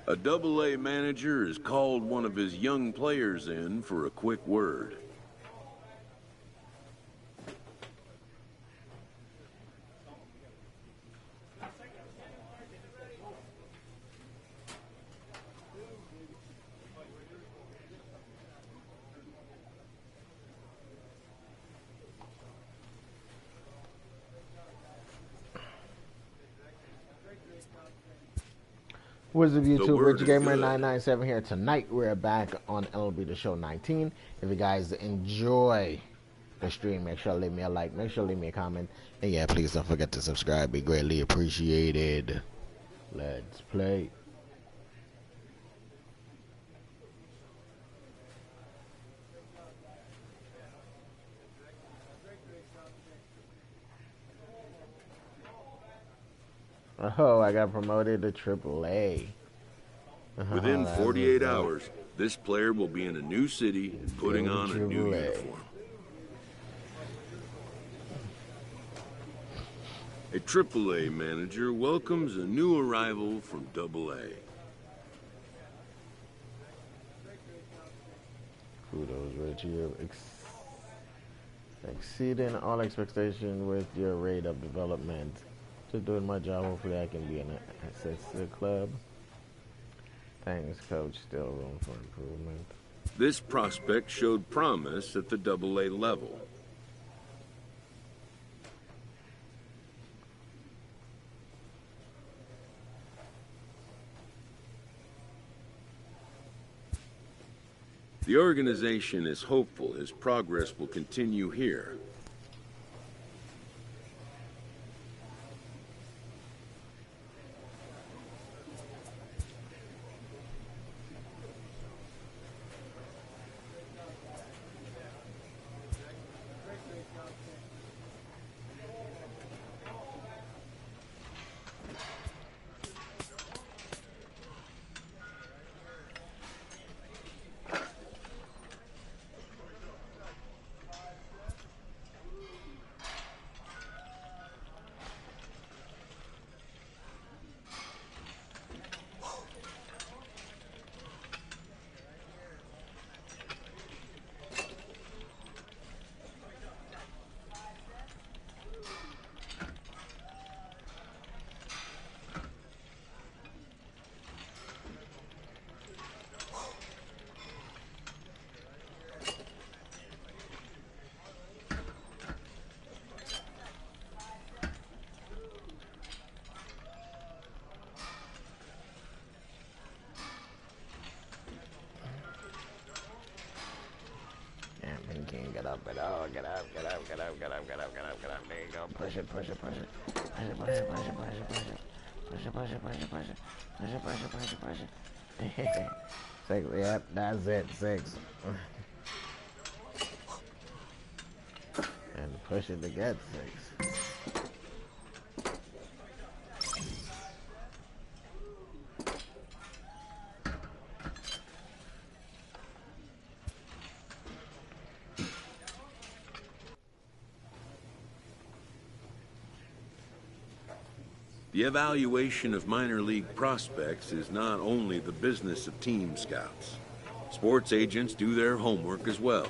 A double-A manager has called one of his young players in for a quick word. What's up, The YouTube? word Rich is Gamer good. 997 here. Tonight we're back on LB The Show 19. If you guys enjoy the stream, make sure to leave me a like, make sure to leave me a comment, and yeah, please don't forget to subscribe. Be greatly appreciated. Let's play. Oh, I got promoted to AAA. Within 48 hours, this player will be in a new city and putting on a new uniform. A AAA manager welcomes a new arrival from AA. Kudos, Rich. You're exceeding all expectation with your rate of development. Just doing my job. Hopefully I can be an asset to the club. Thanks, coach. Still room for improvement. This prospect showed promise at the AA level. The organization is hopeful his progress will continue here. Get up, get up, get up, get up, get up, get up, get up, get up, get up. There you go. Push it, push it, push it. Push it, push it, push it, push it, push it. Push it, push it, push it, push it. Push it, push it, push it, push it. 6, yep, that's it, 6. And push it to get 6. The evaluation of minor league prospects is not only the business of team scouts. Sports agents do their homework as well.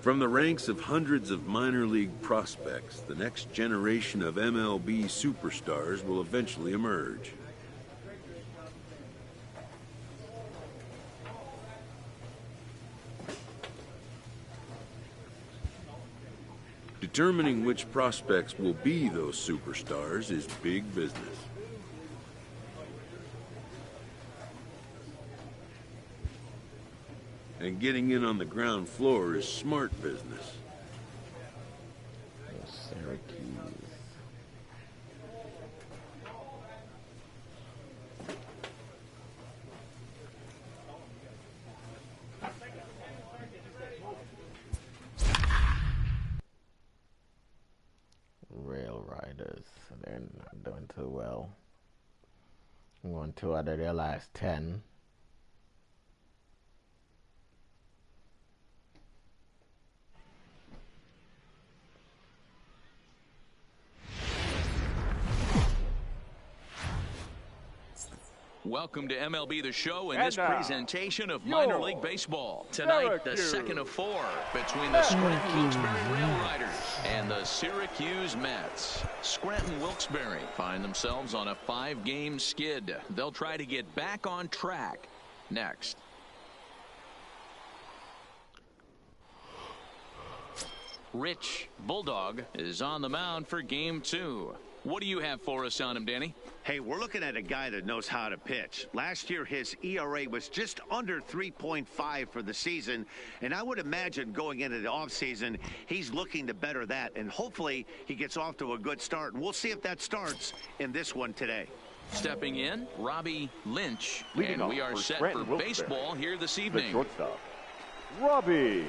From the ranks of hundreds of minor league prospects, the next generation of MLB superstars will eventually emerge. Determining which prospects will be those superstars is big business. And getting in on the ground floor is smart business. Syracuse. Rail Riders. They're not doing too well. Won 2 out of their last 10. Welcome to MLB The Show and this presentation of minor league baseball. Tonight, the second of 4 between the Scranton-Wilkes-Barre Rail Riders and the Syracuse Mets. Scranton-Wilkes-Barre find themselves on a 5-game skid. They'll try to get back on track next. Rich Bulldog is on the mound for game 2. What do you have for us on him, Danny? Hey, we're looking at a guy that knows how to pitch. Last year, his ERA was just under 3.5 for the season, and I would imagine going into the offseason, he's looking to better that, and hopefully he gets off to a good start. And we'll see if that starts in this one today. Stepping in, Robbie Lynch, and we are set for baseball here this evening. The shortstop, Robbie.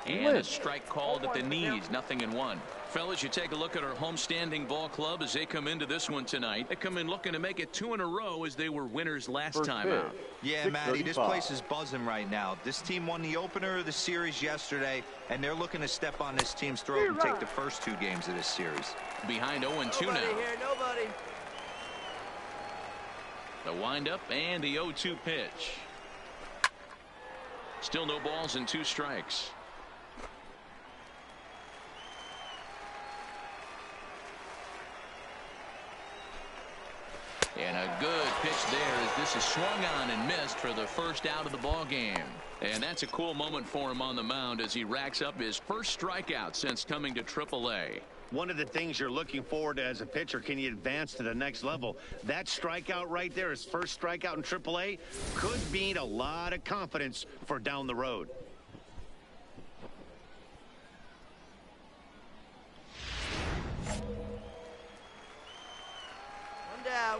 And a strike called at the knees, 0-1. Fellas, you take a look at our homestanding ball club as they come into this one tonight. They come in looking to make it 2 in a row as they were winners last time out. Yeah, Matty, this place is buzzing right now. This team won the opener of the series yesterday, and they're looking to step on this team's throat and take the first 2 games of this series. Behind 0-2 now. Nobody. The windup and the 0-2 pitch. Still no balls and 2 strikes. And a good pitch there as this is swung on and missed for the first out of the ball game. And that's a cool moment for him on the mound as he racks up his first strikeout since coming to AAA. One of the things you're looking forward to as a pitcher, can you advance to the next level? That strikeout right there, his first strikeout in AAA, could mean a lot of confidence for down the road.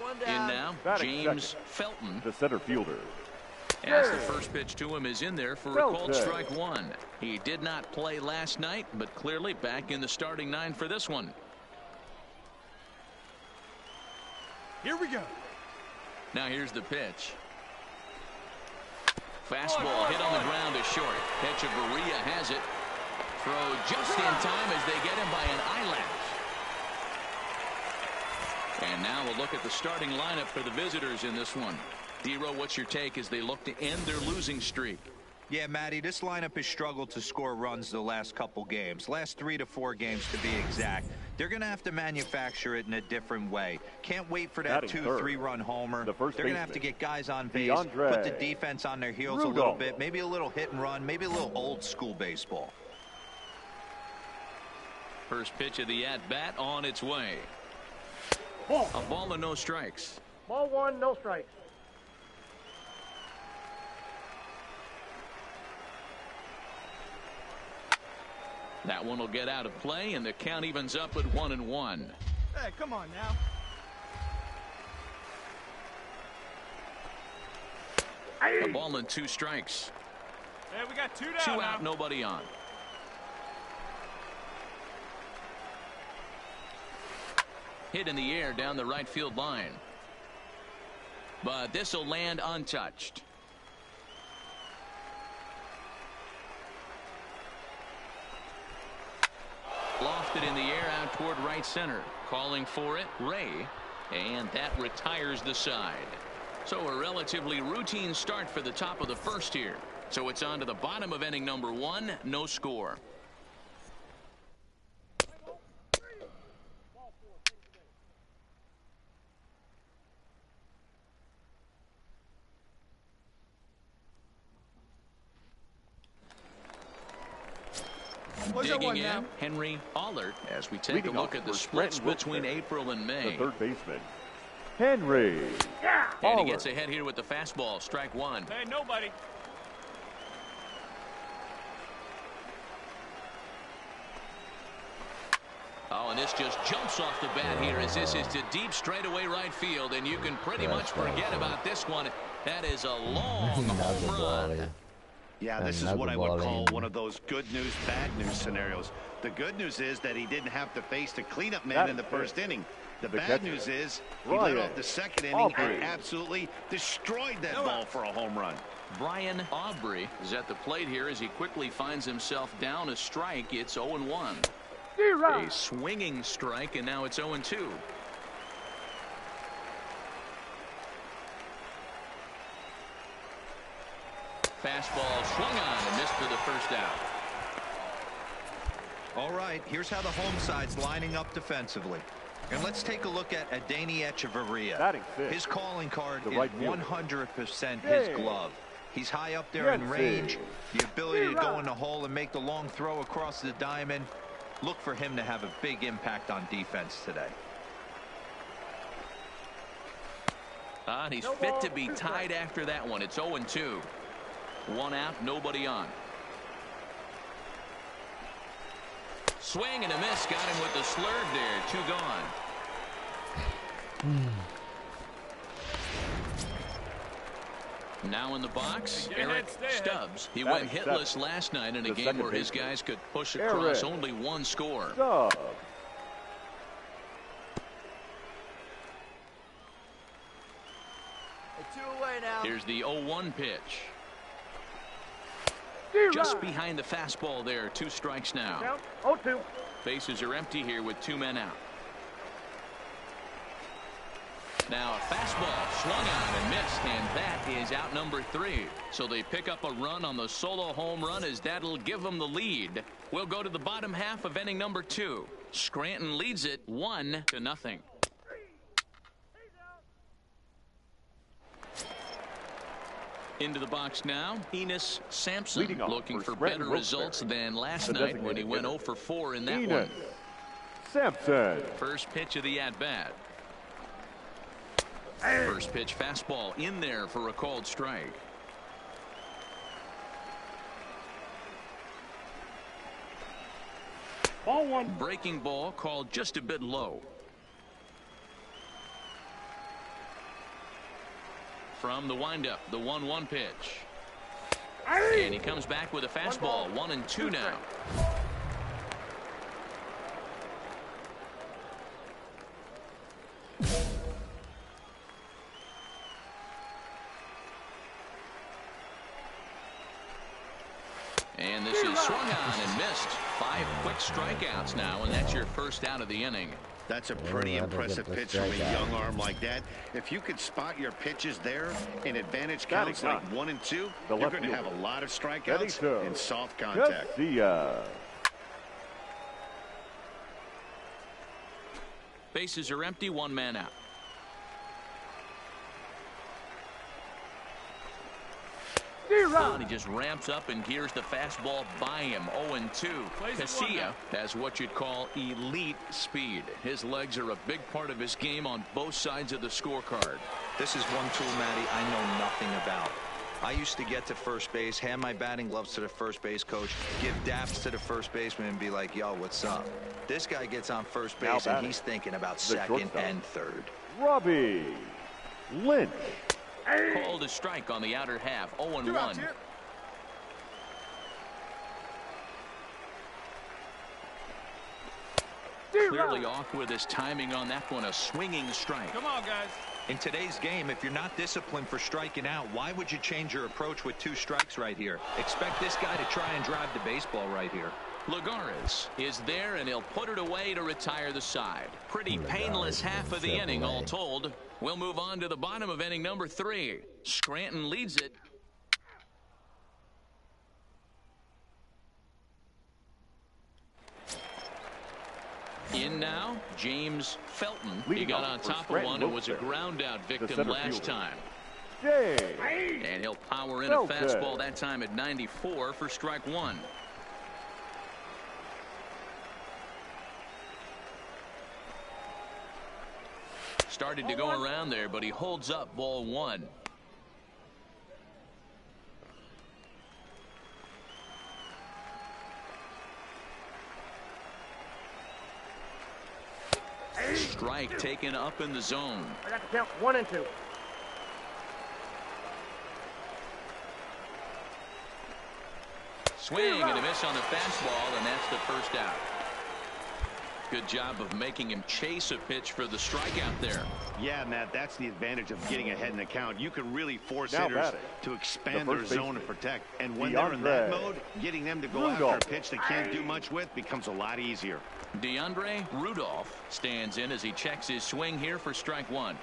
One down. In now, James Felton. The center fielder. As the first pitch to him is in there for a called strike 1. He did not play last night, but clearly back in the starting 9 for this one. Here we go. Now here's the pitch. Fastball hit on the ground to short. Echeverria has it. Throw just in time as they get him by an eyelash. And now we'll look at the starting lineup for the visitors in this one. D-Row, what's your take as they look to end their losing streak? Yeah, Matty, this lineup has struggled to score runs the last couple games. Last 3 to 4 games to be exact. They're going to have to manufacture it in a different way. Can't wait for that 2-3 run homer. They're going to have to get guys on base, put the defense on their heels a little bit, maybe a little hit and run, maybe a little old school baseball. First pitch of the at-bat on its way. A ball and no strikes. Ball 1, no strikes. That one will get out of play, and the count evens up at 1-1. Hey, come on now. A ball and 2 strikes. Hey, we got 2 down. 2 out, nobody on. Hit in the air down the right field line. But this will land untouched. Lofted in the air out toward right center. Calling for it, Ray. And that retires the side. So a relatively routine start for the top of the first here. So it's on to the bottom of inning number 1. No score. Digging in, Henry Allert, as we take a look at the splits between April and May. The third baseman, Henry. And he gets ahead here with the fastball, strike 1. Hey, nobody. Oh, and this just jumps off the bat here as this is to deep straightaway right field, and you can pretty much forget about this one. That is a long home run. Yeah, this is what I would call one of those good news, bad news scenarios. The good news is that he didn't have to face the cleanup man in the first inning. The bad news is he led off the second inning and absolutely destroyed that ball for a home run. Brian Aubrey is at the plate here as he quickly finds himself down a strike. It's 0-1. A swinging strike, and now it's 0-2. fastball swung on and missed for the first out. All right, here's how the home side's lining up defensively. And let's take a look at Adeiny Echeverria. His calling card is 100% his glove. He's high up there in range. The ability to go in the hole and make the long throw across the diamond. Look for him to have a big impact on defense today. And he's fit to be tied after that one. It's 0-2. One out, nobody on. Swing and a miss. Got him with the slurve there. 2 gone. Now in the box, Eric Stubbs. He went hitless last night in a game where his guys could push across only 1 score. Here's the 0-1 pitch. Just behind the fastball there. 2 strikes now. 0-2. Bases are empty here with 2 men out. Now a fastball swung on and missed, and that is out number 3. So they pick up a run on the solo home run, as that'll give them the lead. We'll go to the bottom half of inning number 2. Scranton leads it 1-0. Into the box now, Enos Sampson, looking for better results than last night when he went 0 for 4 in that one. Sampson. First pitch of the at-bat. First pitch fastball in there for a called strike. Ball 1. Breaking ball called just a bit low. From the windup, the 1-1 pitch. And he comes back with a fastball. 1-2 now. And this is swung on and missed. 5 quick strikeouts now, and that's your first out of the inning. That's a pretty impressive pitch from a young arm like that. If you could spot your pitches there in advantage counts like 1 and 2, you're going to have a lot of strikeouts and soft contact. Bases are empty, 1 man out. And he just ramps up and gears the fastball by him. 0-2. Casilla has what you'd call elite speed. His legs are a big part of his game on both sides of the scorecard. This is one tool, Matty, I know nothing about. I used to get to first base, hand my batting gloves to the first base coach, give daps to the first baseman and be like, yo, what's up? This guy gets on first base and he's thinking about second and third. Robbie Lynch. Called a strike on the outer half. 0-1. Clearly off with his timing on that one. A swinging strike. Come on, guys. In today's game, if you're not disciplined for striking out, why would you change your approach with 2 strikes right here? Expect this guy to try and drive the baseball right here. Lagares is there, and he'll put it away to retire the side. Pretty painless half of the inning, all told. We'll move on to the bottom of inning number 3. Scranton leads it. In now, James Felton. He got on top of one and was a ground out victim last time. And he'll power in a fastball that time at 94 for strike 1. Started to go around there, but he holds up. Ball 1. Strike taken up in the zone. I got to count 1 and 2. Swing and a miss on the fastball, and that's the first out. Good job of making him chase a pitch for the strikeout there. Yeah, Matt, that's the advantage of getting ahead in the count. You can really force hitters to expand their zone and protect. And when they're in that mode, getting them to go after a pitch they can't do much with becomes a lot easier. DeAndre Rudolph stands in as he checks his swing here for strike 1.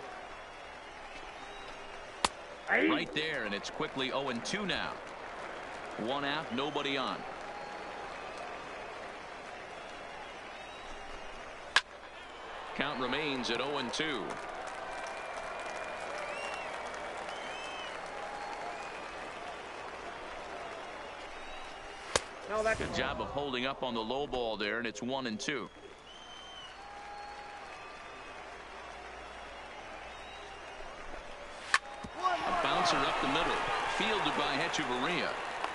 Right there, and it's quickly 0-2 now. 1 out, nobody on. Count remains at 0-2. No, that's Good job of holding up on the low ball there, and it's 1-2. A bouncer up the middle, fielded by Hechavarria.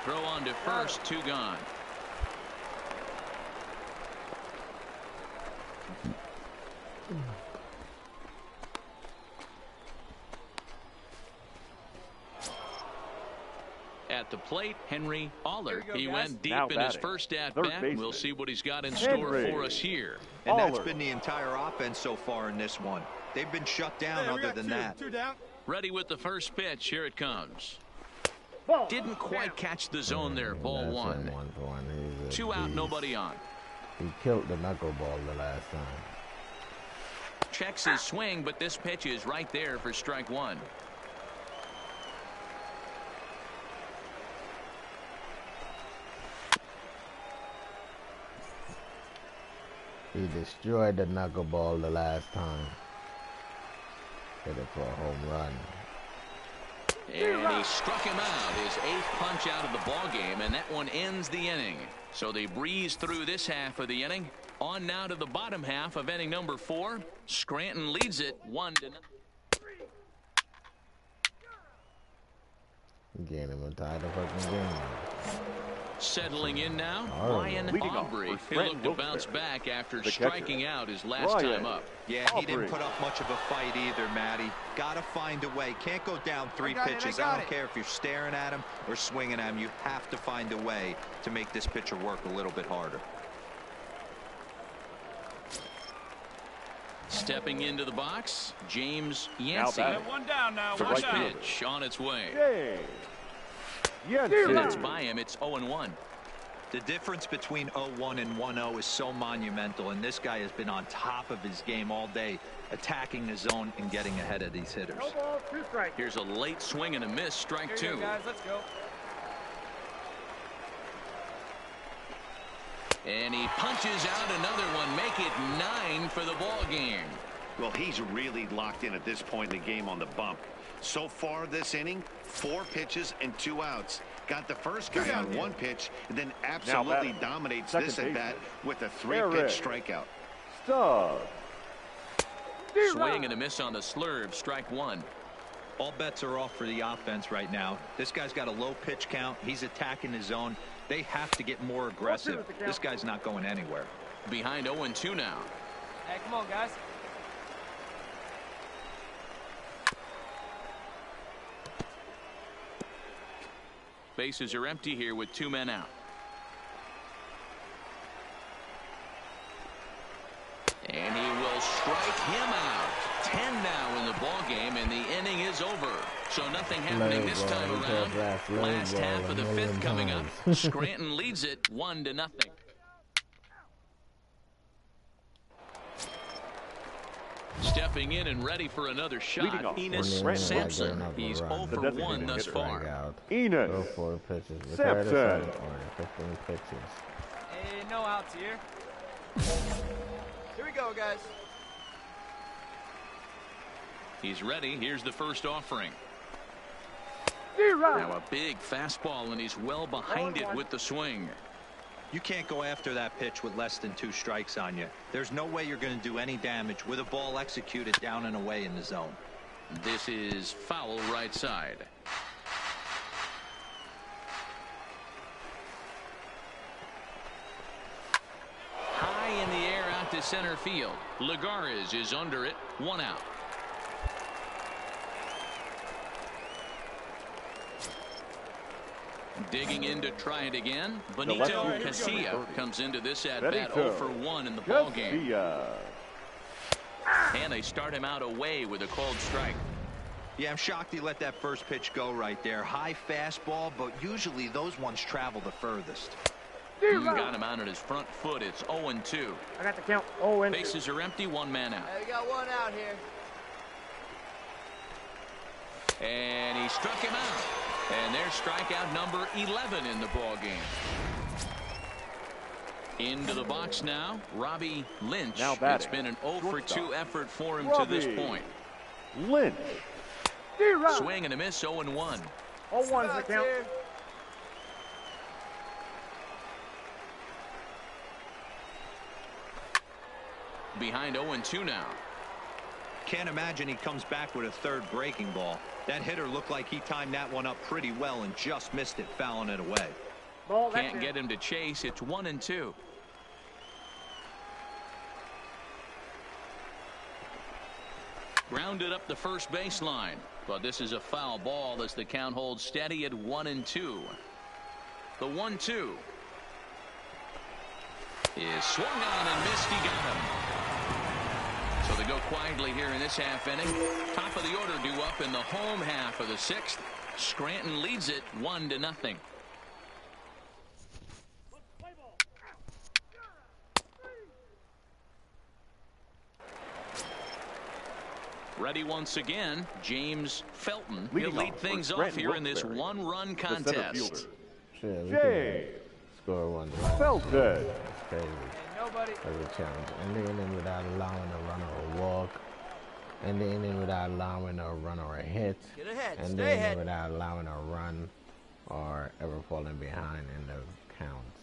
Throw on to first, 2 gone. At the plate, Henry Aller. He went deep in his first at-bat. We'll see what he's got in store for us here. And that's been the entire offense so far in this one. They've been shut down other than that. Two down. Ready with the first pitch. Here it comes. Didn't quite catch the zone there. Ball 1. 2 out, nobody on. He killed the knuckleball the last time. Checks his swing, but this pitch is right there for strike 1. He destroyed the knuckleball the last time. Hit it for a home run. And he struck him out, his 8th punch out of the ball game, and that one ends the inning. So they breeze through this half of the inning. On now to the bottom half of inning number 4. Scranton leads it 1-0. Getting him a tie the fucking game. Settling in now, Ryan Aubrey. He looked to bounce back after striking out his last time up. Yeah, he didn't put up much of a fight either, Matty. Gotta find a way. Can't go down 3 pitches. I don't care if you're staring at him or swinging at him. You have to find a way to make this pitcher work a little bit harder. Stepping into the box, James Yancey. One down now. First pitch on its way. Yes, That's by him. It's 0-1. The difference between 0-1 and 1-0 is so monumental, and this guy has been on top of his game all day, attacking the zone and getting ahead of these hitters. No ball, 2 strikes. Here's a late swing and a miss, strike 2. Guys, let's go. And he punches out another one, make it 9 for the ball game. Well, he's really locked in at this point in the game on the bump. So far this inning, 4 pitches and 2 outs. Got the first guy on 1 pitch, and then absolutely dominates this at bat with a 3-pitch strikeout. Stub. Swing and a miss on the slurve, strike 1. All bets are off for the offense right now. This guy's got a low pitch count. He's attacking his zone. They have to get more aggressive. This guy's not going anywhere. Behind 0-2 now. Hey, come on, guys. Bases are empty here with 2 men out. And he will strike him out. 10 now in the ball game, and the inning is over. So nothing happening this time around. Last half of the 5th coming up. Scranton leads it 1-0. Stepping in and ready for another shot, Enos Sampson. He's 0 for 1 thus far. Go 4 pitches. Retire the second order. 15 pitches. Hey, no outs here. Here we go, guys. He's ready. Here's the first offering. Now Now a big fastball, and he's well behind it with the swing. You can't go after that pitch with less than 2 strikes on you. There's no way you're going to do any damage with a ball executed down and away in the zone. This is foul right side. High in the air out to center field. Lagares is under it. 1 out. Digging in to try it again. Benito Casilla comes into this at-bat 0 for 1 in the ball game. And they start him out away with a called strike. Yeah, I'm shocked he let that first pitch go right there. High fastball, but usually those ones travel the furthest. Got him out on his front foot. It's 0-2. I got the count. 0-2. Bases are empty. 1 man out. Hey, we got 1 out here. And he struck him out. And there's strikeout number 11 in the ball game. Into the box now, Robbie Lynch. Now batting. It's been an 0 for 2 effort for him Robbie to this point. Lynch. Swing and a miss, 0-1. 0-1's the count. Behind 0-2 now. Can't imagine he comes back with a third breaking ball. That hitter looked like he timed that one up pretty well and just missed it, fouling it away. Ball, Can't get him to chase. It's 1-2. Grounded up the first baseline, but this is a foul ball as the count holds steady at 1-2. The 1-2 is swung on and missed. He got him. So they go quietly here in this half inning. Top of the order due up in the home half of the 6th. Scranton leads it 1-0. Ready once again, James Felton. He'll lead things off here in this one-run contest. James Score 1. Felton. That's crazy. Nobody. That's a challenge. And the inning without allowing a runner or walk. And the inning without allowing a run or a hit. Get ahead. And the Stay inning ahead. without allowing a run or ever falling behind in the counts.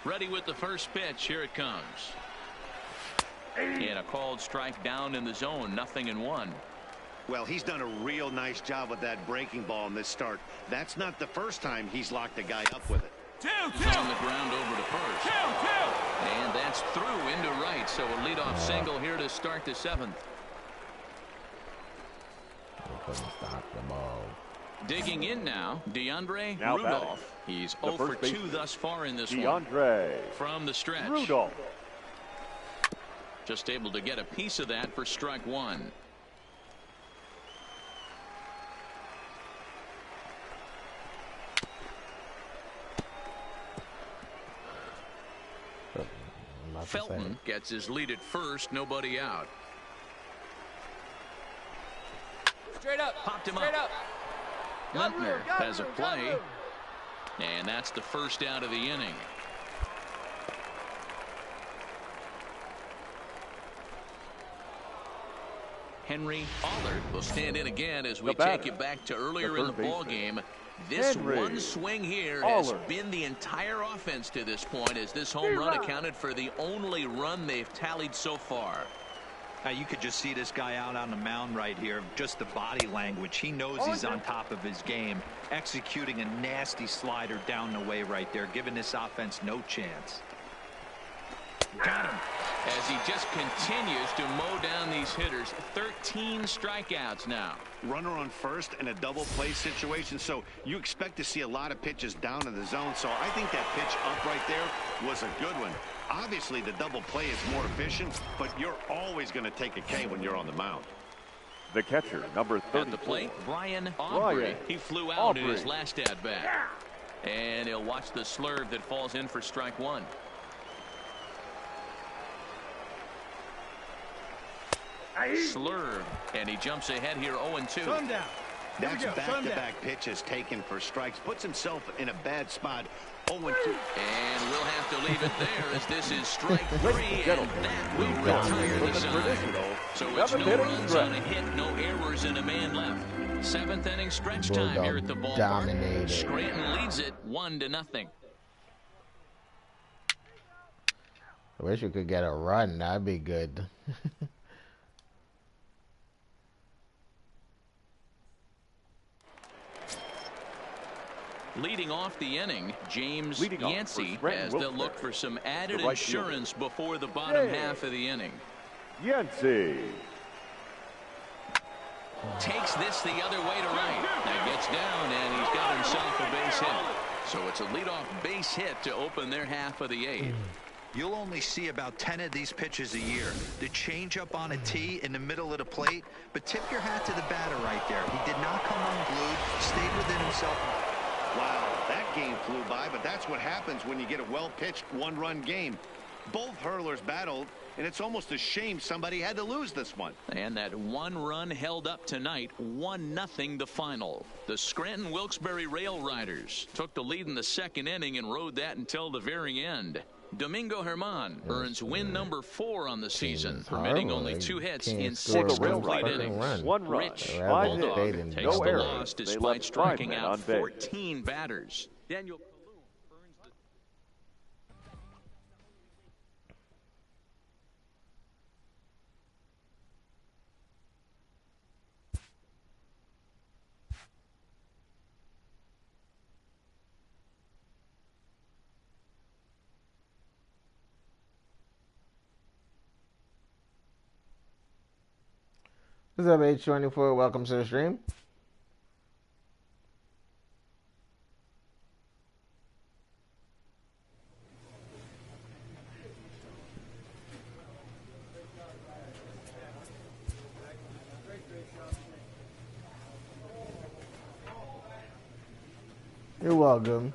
Ready with the first pitch. Here it comes. And a called strike down in the zone. 0-1. Well, he's done a real nice job with that breaking ball in this start. That's not the first time he's locked a guy up with it. He's on the ground over to first. And that's through into right. So a leadoff single here to start the 7th. He couldn't stop the ball. Digging in now, DeAndre Now Rudolph. He's 0 for 2 thus far in this one. DeAndre From the stretch. Rudolph. Just able to get a piece of that for strike 1. Felton gets his lead at first. Nobody out. Straight up. Popped him Straight up. up. Lintner has a play. And that's the first out of the inning. Henry Allard will stand in again as we take it back to earlier in the ball game. This one swing here has been the entire offense to this point, as this home run accounted for the only run they've tallied so far. You could just see this guy out on the mound right here. Just the body language. He knows he's on top of his game. Executing a nasty slider down the way right there, giving this offense no chance. Got him. As he just continues to mow down these hitters. 13 strikeouts now. Runner on first in a double play situation, so you expect to see a lot of pitches down in the zone. So I think that pitch up right there was a good one. Obviously the double play is more efficient, but you're always going to take a K when you're on the mound. The catcher, number 34. At the plate, Brian Aubrey. He flew out in his last at bat. And he'll watch the slurve that falls in for strike 1. Slurve, and he jumps ahead here 0-2. That's back-to-back pitches taken for strikes. Puts himself in a bad spot. 0-2. And we'll have to leave it there, as this is strike 3, and that will retire the side. So it's no runs on a hit, no errors, and a man left. 7th inning stretch time here at the ballpark. Scranton leads it 1-0. I wish you could get a run. That'd be good. Leading off the inning, James Yancey, as they'll look for some added insurance before the bottom half of the inning. Yancey takes this the other way to right. Now gets down, and he's got himself a base hit. So it's a leadoff base hit to open their half of the 8th. You'll only see about 10 of these pitches a year. The changeup on a tee in the middle of the plate, but tip your hat to the batter right there. He did not come unglued, stayed within himself. Wow, that game flew by, but that's what happens when you get a well-pitched one-run game. Both hurlers battled, and it's almost a shame somebody had to lose this one. And that one run held up tonight, 1-0 the final. The Scranton Wilkes-Barre Rail Riders took the lead in the second inning and rode that until the very end. Domingo Germán earns win number 4 on the season, permitting only 2 hits in 6 complete innings. One run, Rich 5 Bulldog hits, takes no the errors. loss They despite left 5 striking men out on base. 14 batters. Daniel earns the What's up, H24? Welcome to the stream. You're welcome.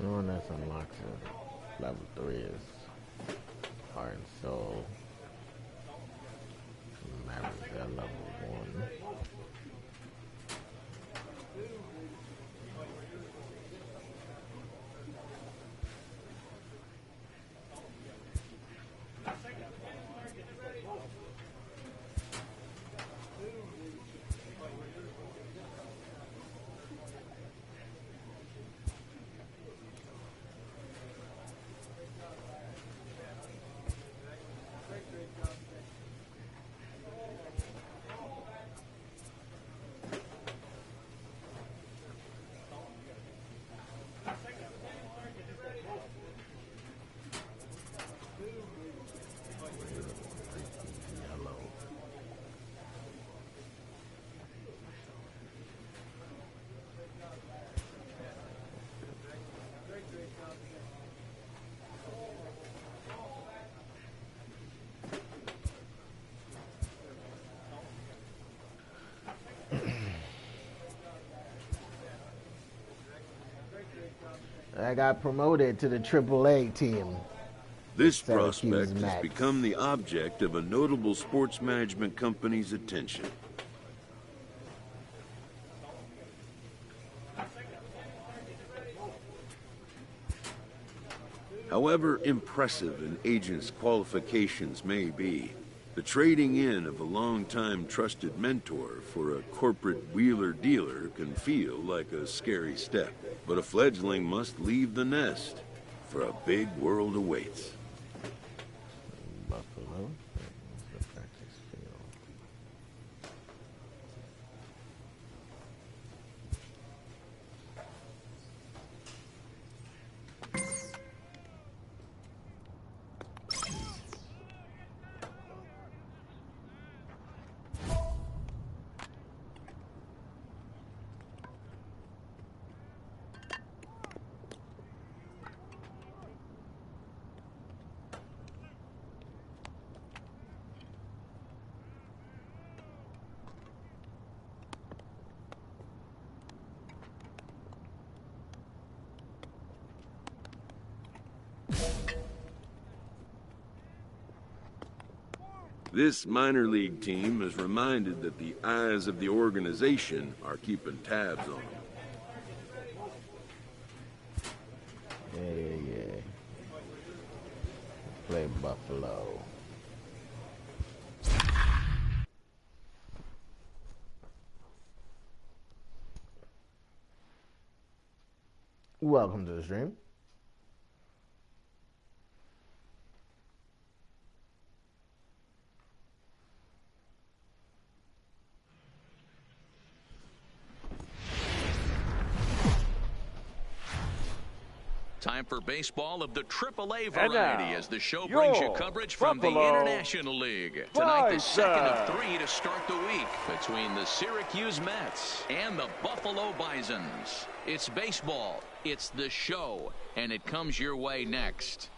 One that's unlocked level 3 is Heart and Soul. Mavericks at level 1. I got promoted to the AAA team. This Syracuse prospect has Mets. become the object of a notable sports management company's attention. However impressive an agent's qualifications may be, the trading in of a long-time trusted mentor for a corporate wheeler-dealer can feel like a scary step. But a fledgling must leave the nest, for a big world awaits. Buffalo. That's the practice field. This minor league team is reminded that the eyes of the organization are keeping tabs on them. Yeah. Play Buffalo. Welcome to the stream. Time for baseball of the AAA variety as the show brings you coverage from the International League. Tonight, the second of 3 to start the week between the Syracuse Mets and the Buffalo Bisons. It's baseball, it's the show, and it comes your way next.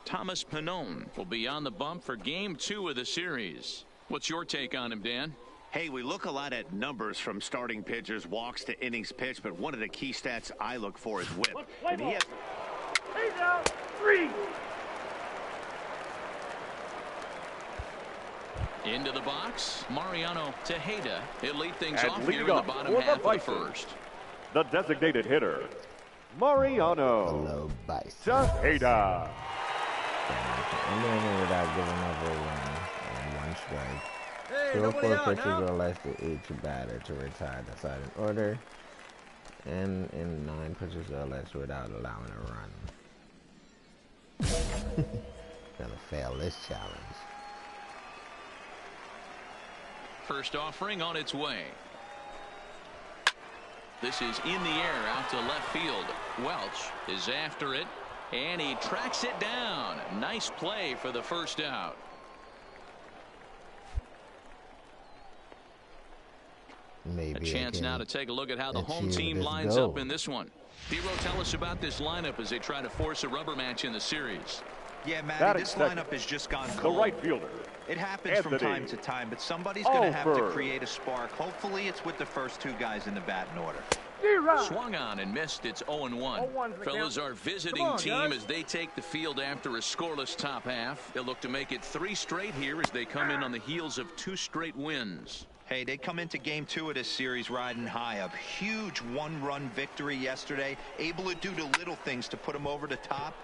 Thomas Pannone will be on the bump for Game 2 of the series. What's your take on him, Dan? Hey, we look a lot at numbers from starting pitchers, walks to innings pitched, but one of the key stats I look for is whip. And he has... He's out. 3. Into the box, Mariano Tejeda. He'll lead things off here in the bottom for half the of the first. The designated hitter, Mariano Tejeda. And then without giving up a run and 1 strike. Hey, 2 or 4 nobody pitches out or less to each batter to retire the side in order, and in 9 pitches or less without allowing a run. Gonna fail this challenge. First offering on its way. This is in the air out to left field. Welch is after it, and he tracks it down. Nice play for the first out. Maybe a chance now to take a look at how the home team lines up in this one. Dero, tell us about this lineup as they try to force a rubber match in the series. Yeah, Matty, this lineup has just gone cold. The right fielder. It happens from time to time, but somebody's going to have to create a spark. Hopefully it's with the first 2 guys in the batting order. Swung on and missed. It's 0-1. Fellas, our visiting team as they take the field after a scoreless top half. They'll look to make it 3 straight here as they come in on the heels of 2 straight wins. Hey, they come into Game 2 of this series riding high. A huge 1-run victory yesterday, able to do the little things to put them over the top.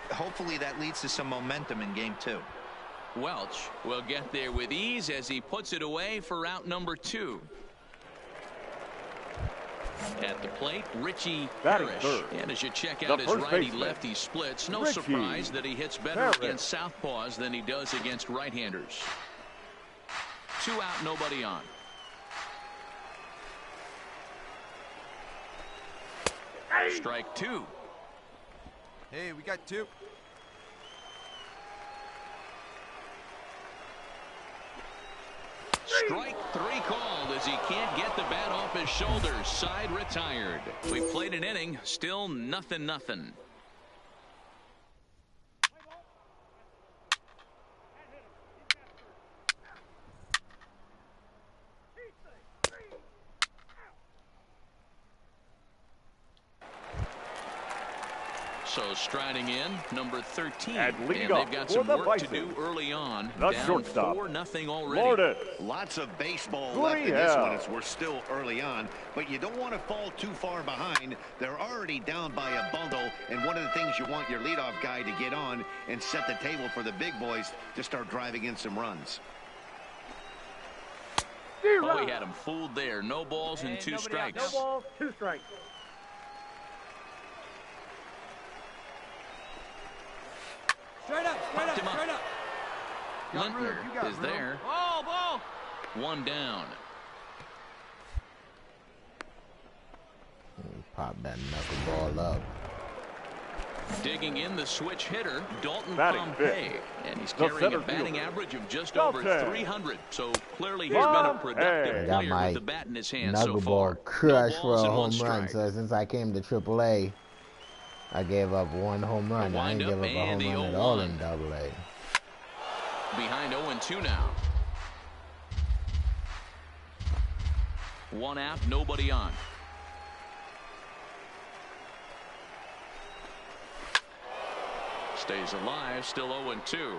Hopefully that leads to some momentum in Game 2. Welch will get there with ease as he puts it away for out number 2. At the plate, Richie Parrish. And as you check out his righty-lefty splits, no surprise that he hits better against southpaws than he does against right-handers. 2 out, nobody on. Strike 2. Hey, we got 2. Strike 3 called as he can't get the bat off his shoulders. Side retired. We played an inning, still 0-0. So striding in, number 13. And they've got some work to do early on. The down shortstop, 4-0 already. Lourdes. Lots of baseball left in this one as we're still early on, but you don't want to fall too far behind. They're already down by a bundle, and one of the things you want your leadoff guy to get on and set the table for the big boys to start driving in some runs. Oh, he had him fooled there. No balls and 2 strikes. No balls, 2 strikes. Straight up, straight up. Lintner is there. Ball. 1 down. Pop that knuckleball up. Digging in the switch hitter, Dalton Batting Pompey. And he's carrying a batting average of just over 300. So clearly he's been a productive player with the bat in his hand so far. Knuckleball crush for a home run. So since I came to AAA, I gave up 1 home run. I didn't give up a home run at all in AA. Behind 0-2 now. 1 out, nobody on. Stays alive, still 0-2.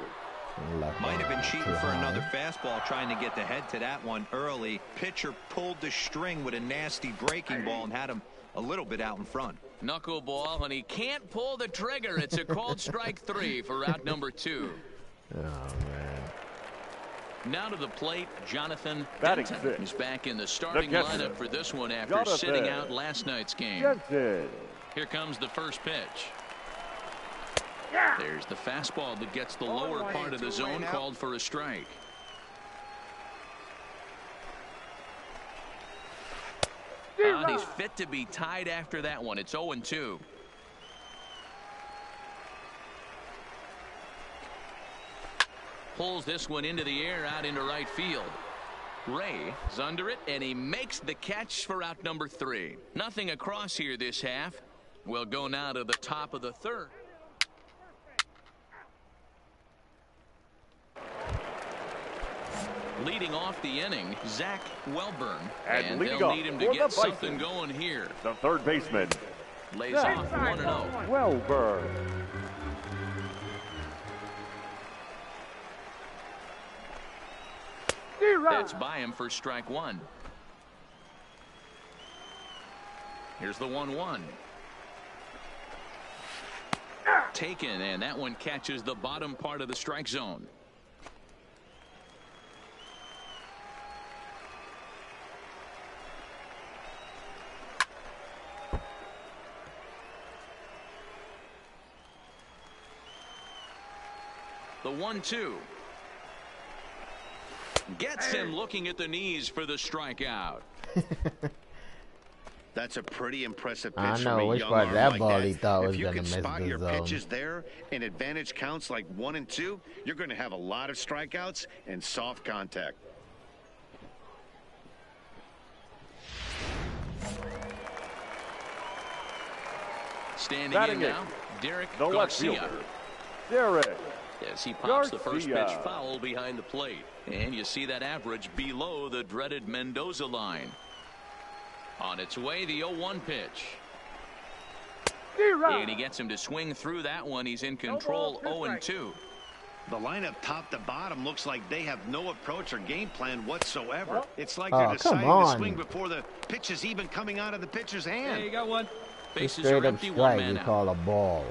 Might have been cheating for another fastball, trying to get the head to that one early. Pitcher pulled the string with a nasty breaking ball and had him a little bit out in front. Knuckleball, and he can't pull the trigger. It's a called strike 3 for out number 2. Oh, man. Now to the plate, Jonathan Batting Denton. six. He's back in the starting lineup for this one after Jonathan sitting out last night's game. Jensen. Here comes the first pitch. There's the fastball that gets the lower part of the zone, called for a strike. He's fit to be tied after that one. It's 0-2. Pulls this one into the air, out into right field. Ray is under it, and he makes the catch for out number 3. Nothing across here this half. We'll go now to the top of the third. Leading off the inning, Zach Welburn. And they'll need him to get something going here. The third baseman. Lays off 1-0. Welburn. That's by him for strike 1. Here's the 1-1. Taken, and that one catches the bottom part of the strike zone. The 1-2. Gets him looking at the knees for the strikeout. That's a pretty impressive pitch. I know from a which young part arm that like ball he that. thought was If you gonna can miss spot the your zone. pitches there in advantage counts like 1 and 2, you're going to have a lot of strikeouts and soft contact. Standing Batting in now, Derek the left Garcia. fielder, Derek. As he pops the first pitch Garcia. foul behind the plate. And you see that average below the dreaded Mendoza line. On its way, the 0-1 pitch. And he gets him to swing through that one. He's in control, 0-2. The lineup top to bottom looks like they have no approach or game plan whatsoever. It's like Oh, they're come deciding to on. swing before the pitch is even coming out of the pitcher's hand. Hey, you got one. It's Bases straight are up empty, one strike. man You out. call a ball.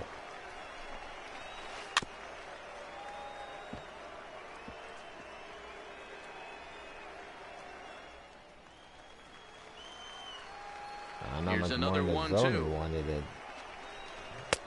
I don't know Here's much another more in the 1-2. zone he wanted it.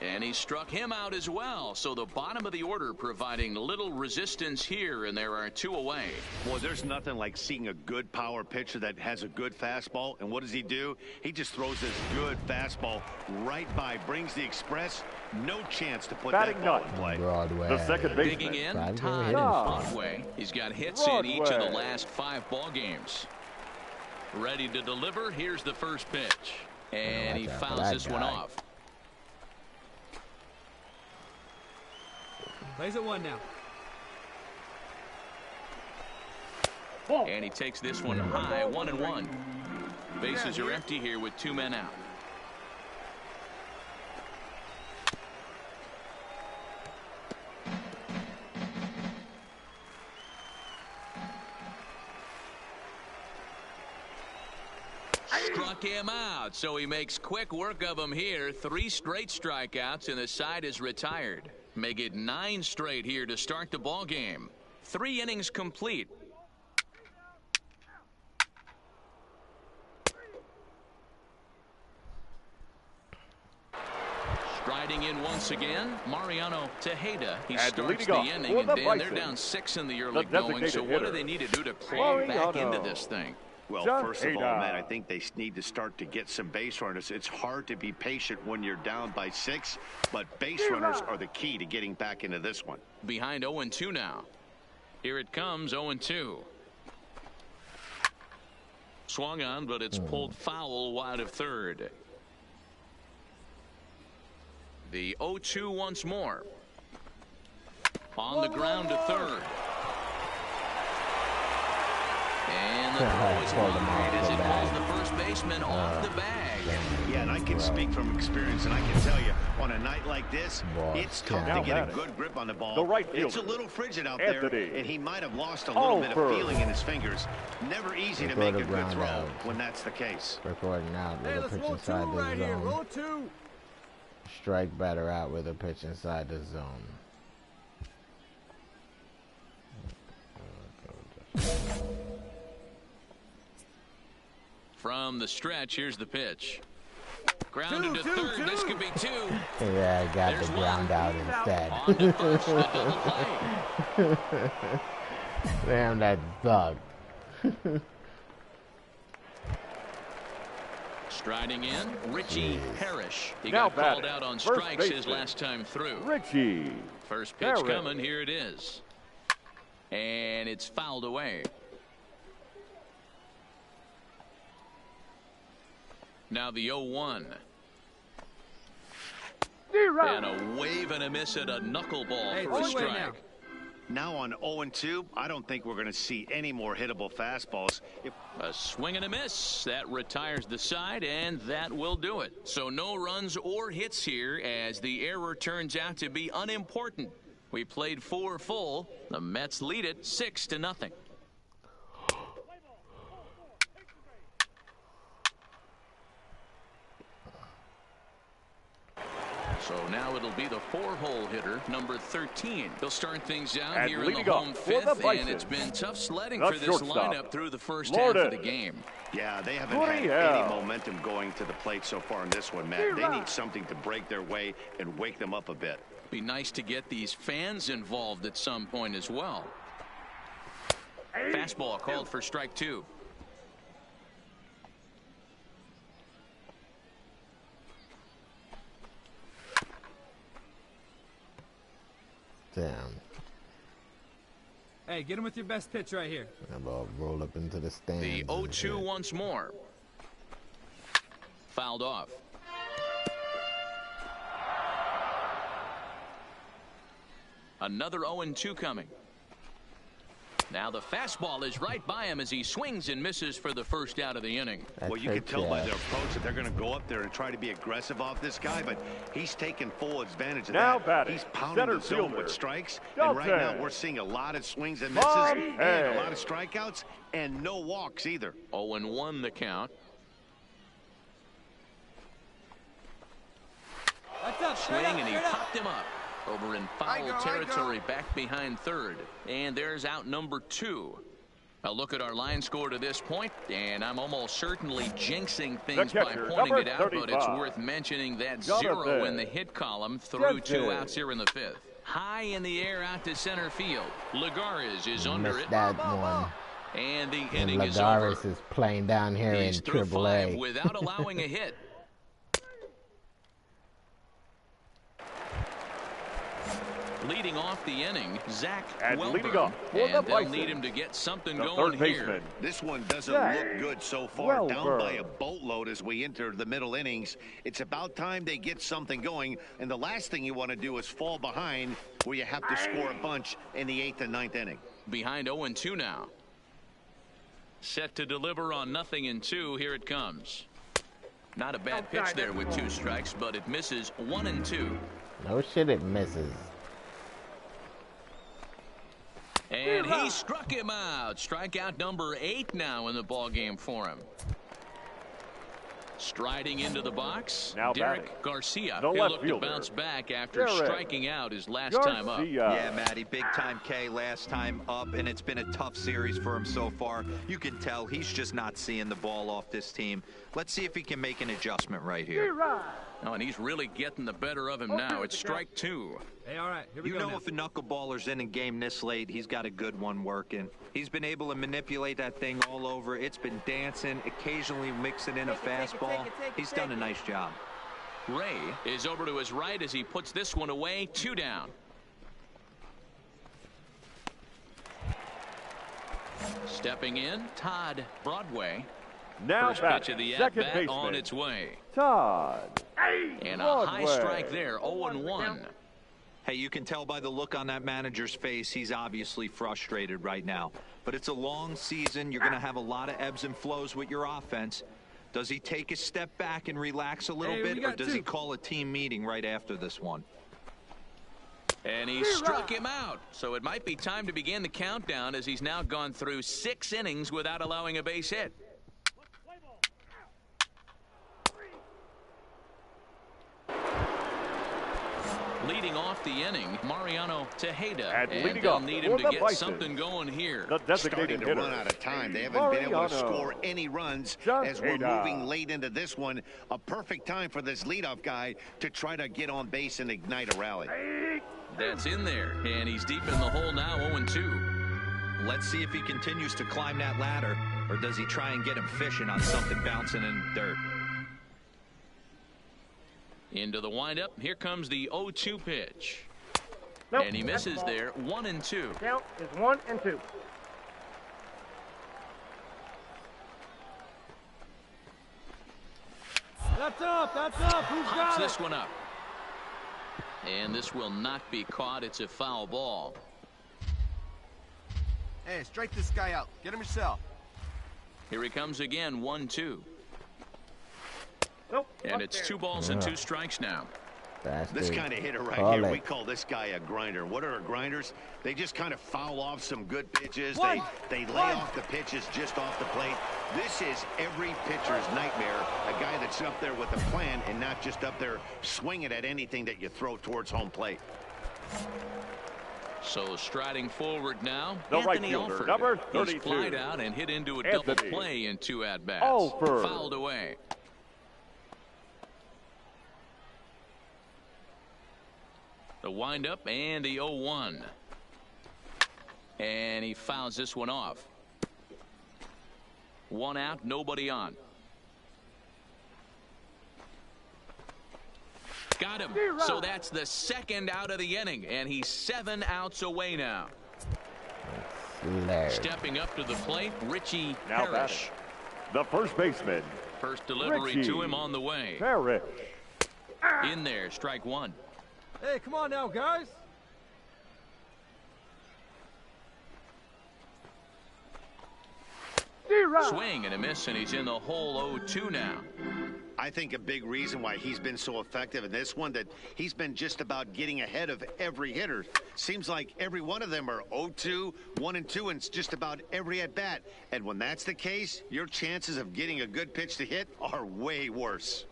And he struck him out as well. So the bottom of the order providing little resistance here, and there are 2 away. Well, there's nothing like seeing a good power pitcher that has a good fastball. And what does he do? He just throws this good fastball right by, brings the express. No chance to put Batting that ball nut. in play. Broadway. The second baseman. Digging in, Broadway Todd hitting. Broadway. He's got hits in each of the Broadway. last 5 ball games. Ready to deliver. Here's the first pitch. And he watch out for fouls that this one guy. off. Plays at 1 now. And he takes this one high, 1-1. Bases are empty here with 2 men out. Struck him out, so he makes quick work of him here. 3 straight strikeouts, and the side is retired. Make it 9 straight here to start the ball game. 3 innings complete. Striding in once again, Mariano Tejeda. He And starts leading the off inning, for and the Dan, they're Bison, down 6 in the early the going. So designated what do hitter, they need to do to claw back Mariano. into this thing? Well, Just first of all, Ada. Matt, I think they need to start to get some base runners. It's hard to be patient when you're down by 6, but base runners are the key to getting back into this one. Behind 0-2 now. Here it comes, 0-2. Swung on, but it's pulled foul wide of third. The 0-2 once more. On the ground to third. And the throw is wide as it pulls the first baseman off the bag. Yeah, and I can speak from experience, and I can tell you, on a night like this, it's tough to get a good grip on the ball. It's a little frigid out there, and he might have lost a little bit of feeling in his fingers. Never easy to make a good throw when that's the case. Recording out with a pitch inside the zone. Roll two. Strike batter out with a pitch inside the zone. From the stretch, here's the pitch. Grounded to third. This could be two. Yeah, I got the ground out instead. On to first, the double play. Damn, that bug. Striding in, Richie Parrish. He Now got called out on strikes his last time through. Richie. First pitch coming. Here it is. And it's fouled away. Now the 0-1. And a wave and a miss at a knuckleball for a strike. Now on 0-2, I don't think we're going to see any more hittable fastballs. A swing and a miss. That retires the side, and that will do it. So no runs or hits here, as the error turns out to be unimportant. We played 4 full. The Mets lead it 6-0. So now it'll be the 4-hole hitter, number 13. They'll start things out here in the home fifth, and it's been tough sledding for this lineup through the first half of the game. Yeah, they haven't had any momentum going to the plate so far in this one, Matt. They need something to break their way and wake them up a bit. Be nice to get these fans involved at some point as well. Fastball called for strike 2. Damn. Hey, get him with your best pitch right here. That ball roll up into the stands. The 0-2 once more. Fouled off. Another 0-2 coming. Now the fastball is right by him as he swings and misses for the first out of the inning. Well, you can tell by their approach that they're going to go up there and try to be aggressive off this guy, but he's taking full advantage of that. He's pounding the zone with strikes, and right now we're seeing a lot of swings and misses and a lot of strikeouts and no walks either. 0-1 the count. Swing, and he popped him up. Over in foul territory, back behind third. And there's out number 2. A look at our line score to this point, and I'm almost certainly jinxing things by pointing it out, but it's worth mentioning that 0 in the hit column through 2 outs here in the 5th. High in the air out to center field. Lagares is under it. That one. And the and inning is Lagares over. is playing down here He's in through 5 AAA. without allowing a hit. Leading off the inning, Zach Welburn, and they'll need him to get something going here. This one doesn't look good so far, down by a boatload as we enter the middle innings. It's about time they get something going, and the last thing you want to do is fall behind where you have to score a bunch in the 8th and 9th inning. Behind 0-2 now. Set to deliver on 0-2. Here it comes. Not a bad pitch there with 2 strikes, but it misses 1-2. No shit, it misses. And he struck him out. Strikeout number 8 now in the ballgame for him. Striding into the box, now Derek Garcia. The He'll left look to fielder. bounce back after striking out his last time up. Yeah, Matty, big time K last time up, and it's been a tough series for him so far. You can tell he's just not seeing the ball off this team. Let's see if he can make an adjustment right here. Oh, and he's really getting the better of him now. It's strike 2. Hey, all right, here we go. You know, if a knuckleballer's in a game this late, he's got a good one working. He's been able to manipulate that thing all over. It's been dancing, occasionally mixing in a fastball. He's done a nice job. Ray is over to his right as he puts this one away. 2 down. Stepping in, Todd Broadway. Now First pitch of the at-bat on its way. Todd And a high strike there, 0-1. Hey, you can tell by the look on that manager's face, he's obviously frustrated right now. But it's a long season. You're going to have a lot of ebbs and flows with your offense. Does he take a step back and relax a little bit, or does he call a team meeting right after this one? And he struck him out. So it might be time to begin the countdown, as he's now gone through 6 innings without allowing a base hit. Leading off the inning, Mariano Tejeda, and they'll need him to get something going here. Starting to run out of time. They haven't been able to score any runs as we're moving late into this one. A perfect time for this leadoff guy to try to get on base and ignite a rally. That's in there, and he's deep in the hole now, 0-2. Let's see if he continues to climb that ladder, or does he try and get him fishing on something bouncing in dirt. Into the windup. Here comes the 0-2 pitch. Nope, and he misses there. 1-2. Count is 1-2. That's up. That's up. Who's Pops got this one up. And this will not be caught. It's a foul ball. Hey, strike this guy out. Get him yourself. Here he comes again. 1-2. Nope. And it's 2 balls and 2 strikes now. This kind of hitter right here, we call this guy a grinder. What are grinders? They just kind of foul off some good pitches. They lay off the pitches just off the plate. This is every pitcher's nightmare, a guy that's up there with a plan and not just up there swinging at anything that you throw towards home plate. So striding forward now, The Anthony right fielder, Alford. number He's 32. flied out and hit into a Anthony double play in 2 at-bats. Alford. Fouled away. The windup and the 0-1. And he fouls this one off. 1 out, nobody on. Got him. So that's the 2nd out of the inning, and he's 7 outs away now. Stepping up to the plate, Richie Parrish. The first baseman. First delivery Richie to him on the way. Parrish. In there, strike 1. Hey, come on now, guys. Swing and a miss, and he's in the hole. 0-2 now. I think a big reason why he's been so effective in this one, that he's been just about getting ahead of every hitter. Seems like every one of them are 0-2, 1-2, and it's just about every at-bat. And when that's the case, your chances of getting a good pitch to hit are way worse.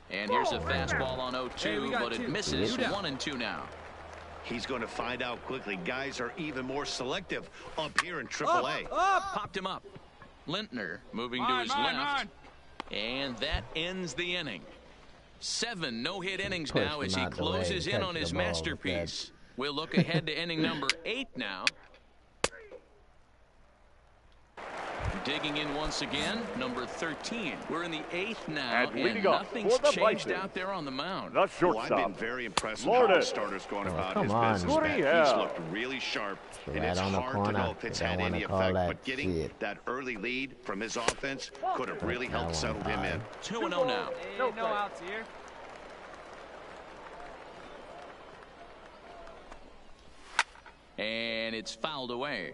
And here's a fastball on 0-2, but it misses. 1-2 now. He's going to find out quickly. Guys are even more selective up here in AAA. Popped him up. Lintner moving to his left. And that ends the inning. 7 no-hit innings now as he closes in on his masterpiece. We'll look ahead to inning number 8 now. Digging in once again, number 13. We're in the 8th now, and nothing's changed out there on the mound. The shortstop. I've been very impressed with how the starter's going about his business. He's looked really sharp, and it's hard to know if it's had any effect. But getting that early lead from his offense could have really helped settle him in. 2-0 now. No outs here. And it's fouled away.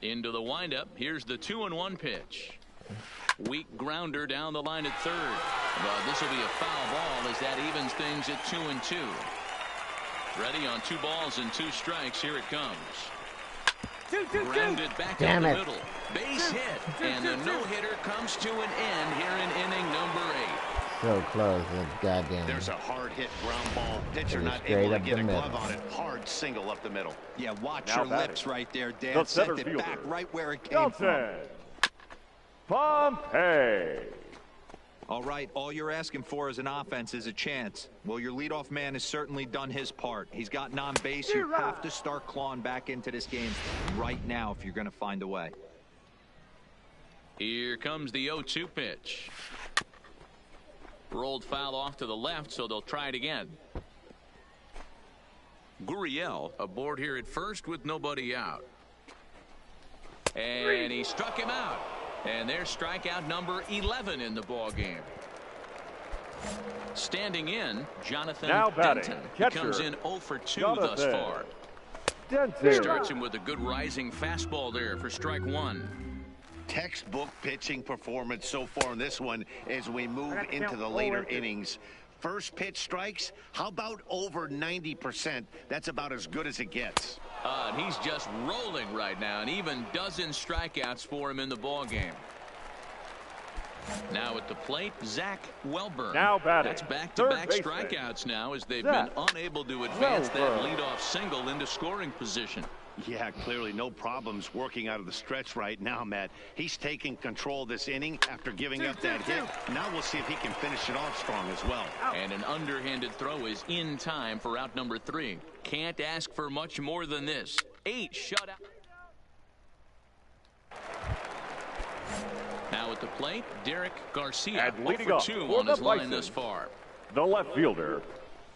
Into the windup. Here's the 2-1 pitch. Weak grounder down the line at third. But this will be a foul ball as that evens things at 2-2. Ready on 2 balls and 2 strikes. Here it comes. Grounded back up the middle. Base hit. And the no-hitter comes to an end here in inning number 8. So close, that goddamn. There's a hard hit ground ball. Pitcher not able to get a glove on it. Hard single up the middle. Yeah, watch your lips right there, Dan. Sent it back right where it came from. Pompey. All right, all you're asking for as an offense is a chance. Well, your leadoff man has certainly done his part. He's gotten on base. You have to start clawing back into this game right now if you're going to find a way. Here comes the 0-2 pitch. Rolled foul off to the left, so they'll try it again. Gurriel aboard here at first with nobody out. And he struck him out. And there's strikeout number 11 in the ball game. Standing in, Jonathan Now batting, Denton. catcher, He comes in 0 for 2 Jonathan thus far. Denton. Starts him with a good rising fastball there for strike one. Textbook pitching performance so far in this one as we move into the later innings. First pitch strikes, how about over 90%? That's about as good as it gets. And he's just rolling right now, and even dozen strikeouts for him in the ball game. Now at the plate, Zach Welburn. Now batting, That's back-to-back third strikeouts now as they've Zach been unable to advance that Welburn. leadoff single into scoring position. Yeah, clearly no problems working out of the stretch right now, Matt. He's taking control of this inning after giving up that hit. Now we'll see if he can finish it off strong as well. And an underhanded throw is in time for out number 3. Can't ask for much more than this. 8 shutout. Now at the plate, Derek Garcia. And leading 0 off for 2 for on the his line Bison, thus far. The left fielder,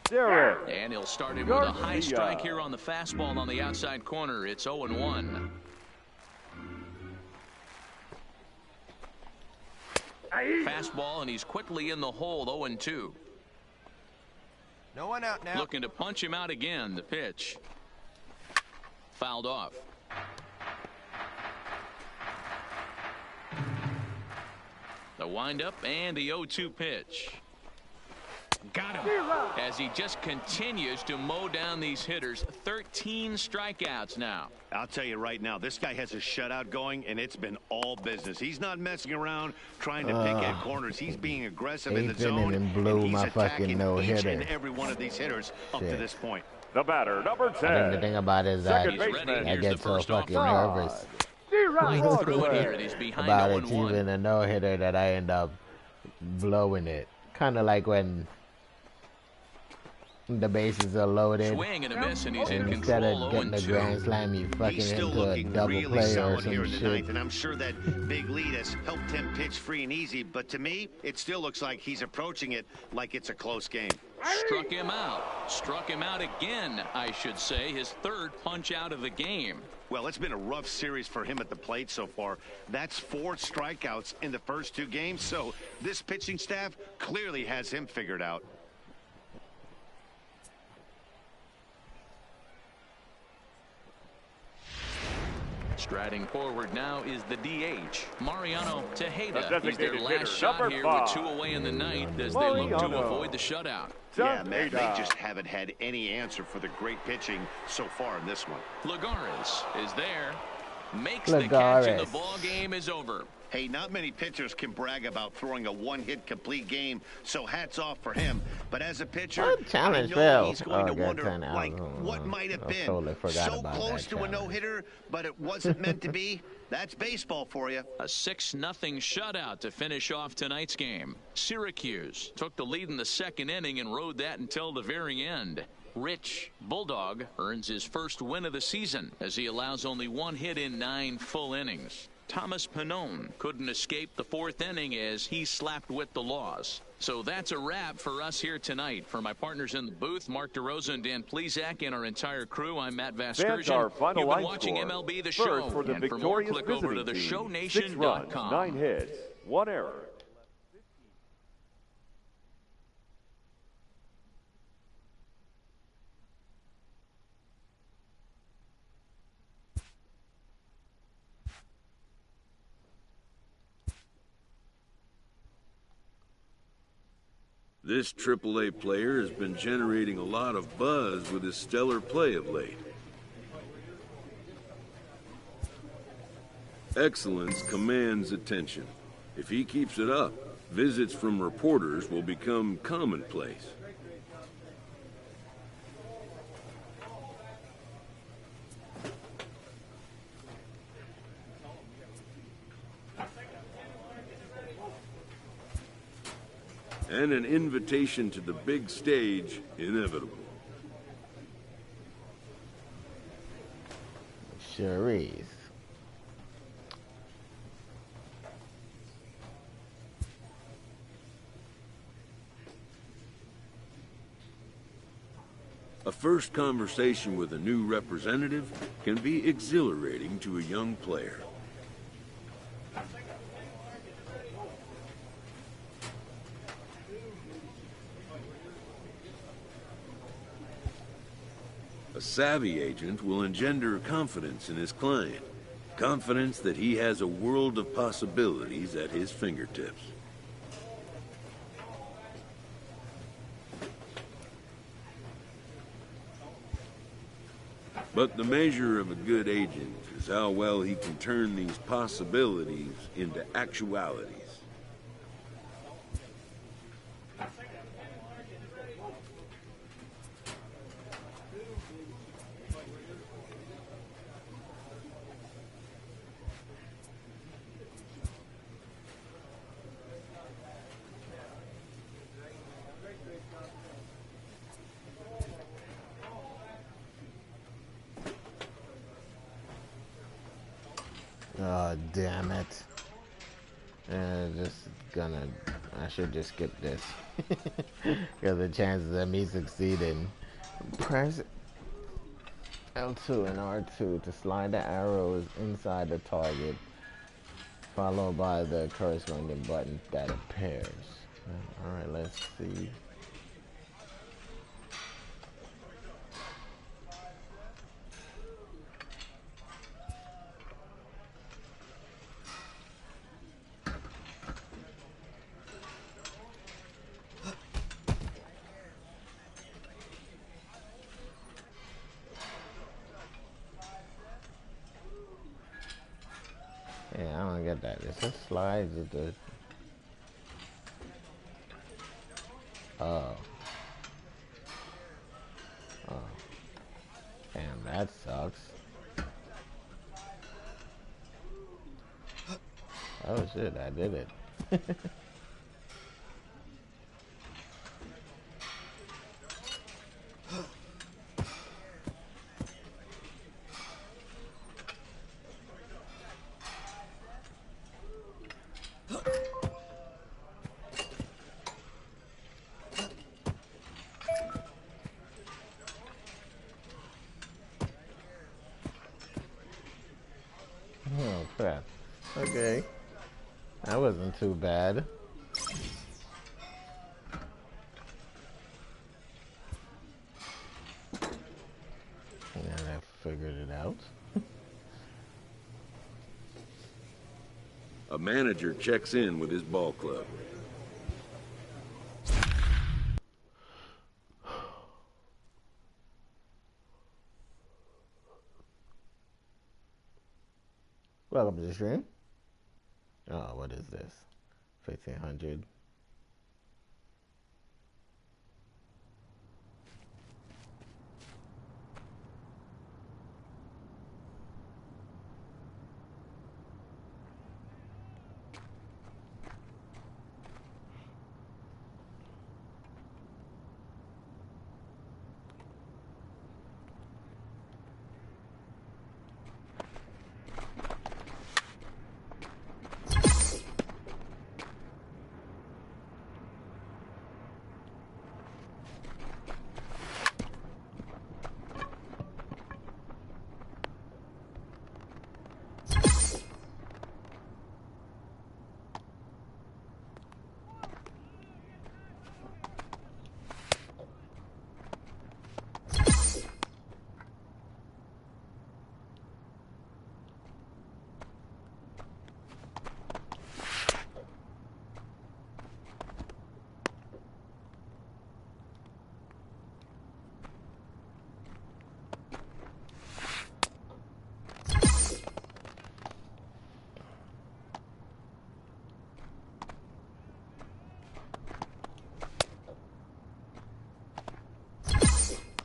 Derek. And he'll start him with a high Garcia. strike here on the fastball on the outside corner. It's 0-1. Fastball, and he's quickly in the hole, 0-2. No one out now. Looking to punch him out again. The pitch. Fouled off. The windup and the 0-2 pitch. Got him. As he just continues to mow down these hitters. 13 strikeouts now. I'll tell you right now, this guy has a shutout going, and it's been all business. He's not messing around trying to pick at corners. He's being aggressive in the zone, and blew and he's my attacking fucking no-hitter. each and every one of these hitters up to this point. The batter, number 10. I think the thing about it is that Second baseman. I get so fucking nervous Right through it here. He's behind about 0-1. achieving a no-hitter that I end up blowing it. Kind of like when the bases are loaded, Swing and a miss, and he's in and instead control. of getting a 0-2. grand slam, you fucking He's still into a looking double really play or solid here some in the shit. ninth, and I'm sure that big lead has helped him pitch free and easy, but to me, it still looks like he's approaching it like it's a close game. Struck him out. Struck him out again, I should say. His third punch out of the game. Well, it's been a rough series for him at the plate so far. That's 4 strikeouts in the first 2 games, so this pitching staff clearly has him figured out. Striding forward now is the DH, Mariano Tejeda. The He's their designated last hitter, shot number here 5. with 2 away in the ninth as they look to Mariano. avoid the shutout. Yeah, man, they Tejeda. just haven't had any answer for the great pitching so far in this one. Lagares is there. Makes the catch, and the Lagares. ball game is over. Hey, not many pitchers can brag about throwing a one-hit complete game, so hats off for him. But as a pitcher, What challenge I know fell? he's going to got wonder, 10 out. like, what might have I been. totally forgot So about close that to a challenge. no-hitter, but it wasn't meant to be. That's baseball for you. A 6-0 shutout to finish off tonight's game. Syracuse took the lead in the second inning and rode that until the very end. Rich Bulldog earns his first win of the season as he allows only 1 hit in 9 full innings. Thomas Pannone couldn't escape the 4th inning as he slapped with the loss. So that's a wrap for us here tonight. For my partners in the booth, Mark DeRosa and Dan Plezak, and our entire crew, I'm Matt Fans, Vasgersian. our final You've been line watching score. MLB The First, Show. for the And for more, victorious click over to visiting team. 6 runs, theshowNation.com. 9 hits, 1 error. This AAA player has been generating a lot of buzz with his stellar play of late. Excellence commands attention. If he keeps it up, visits from reporters will become commonplace. And an invitation to the big stage inevitable. Sure is. A first conversation with a new representative can be exhilarating to a young player. savvy agent will engender confidence in his client. Confidence that he has a world of possibilities at his fingertips. But the measure of a good agent is how well he can turn these possibilities into actualities. Oh, damn it. I should just skip this. Because the chances of me succeeding. Press L2 and R2 to slide the arrows inside the target, followed by the corresponding button that appears. Alright, let's see. Yeah, I don't get that. It just slides with the... Oh. Oh. Damn, that sucks. Oh shit, I did it. Oh crap. Okay. That wasn't too bad. And I figured it out. A manager checks in with his ball club. Welcome to the stream. Oh, what is this? 1500.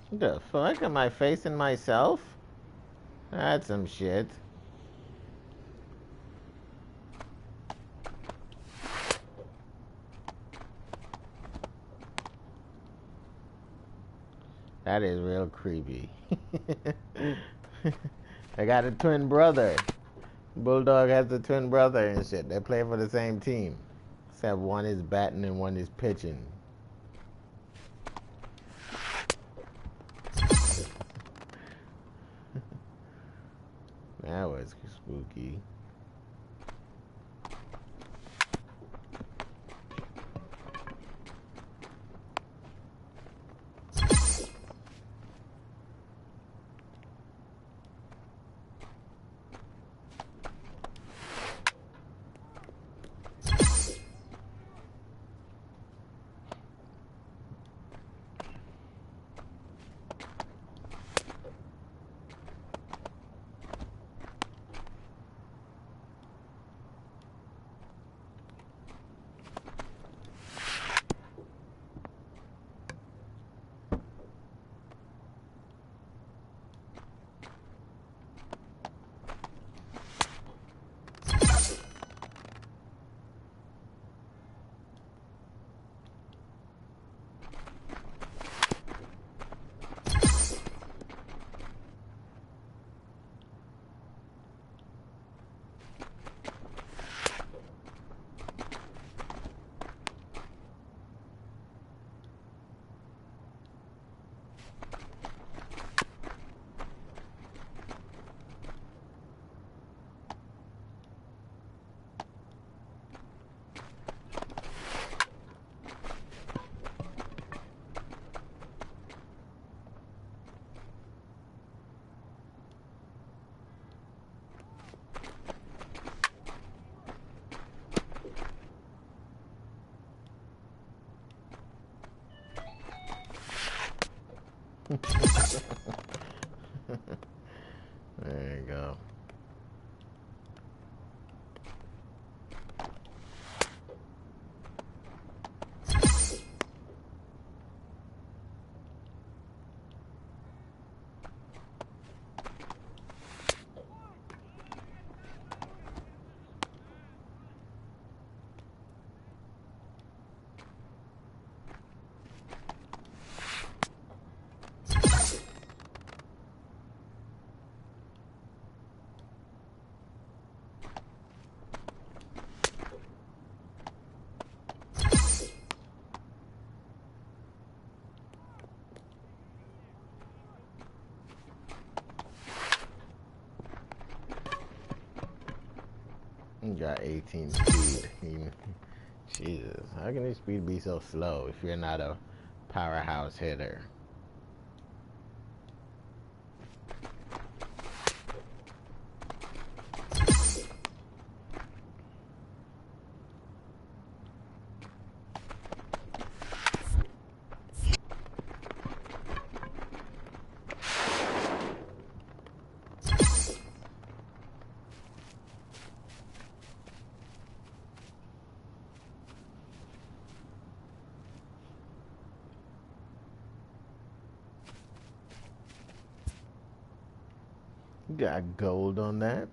What the fuck? Am I facing myself? That's some shit. That is real creepy. I got a twin brother. Bulldog has a twin brother and shit. They play for the same team. Except one is batting and one is pitching. That was spooky. There you go. He got 18 speed. Jesus, how can his speed be so slow if you're not a powerhouse hitter? Got gold on that.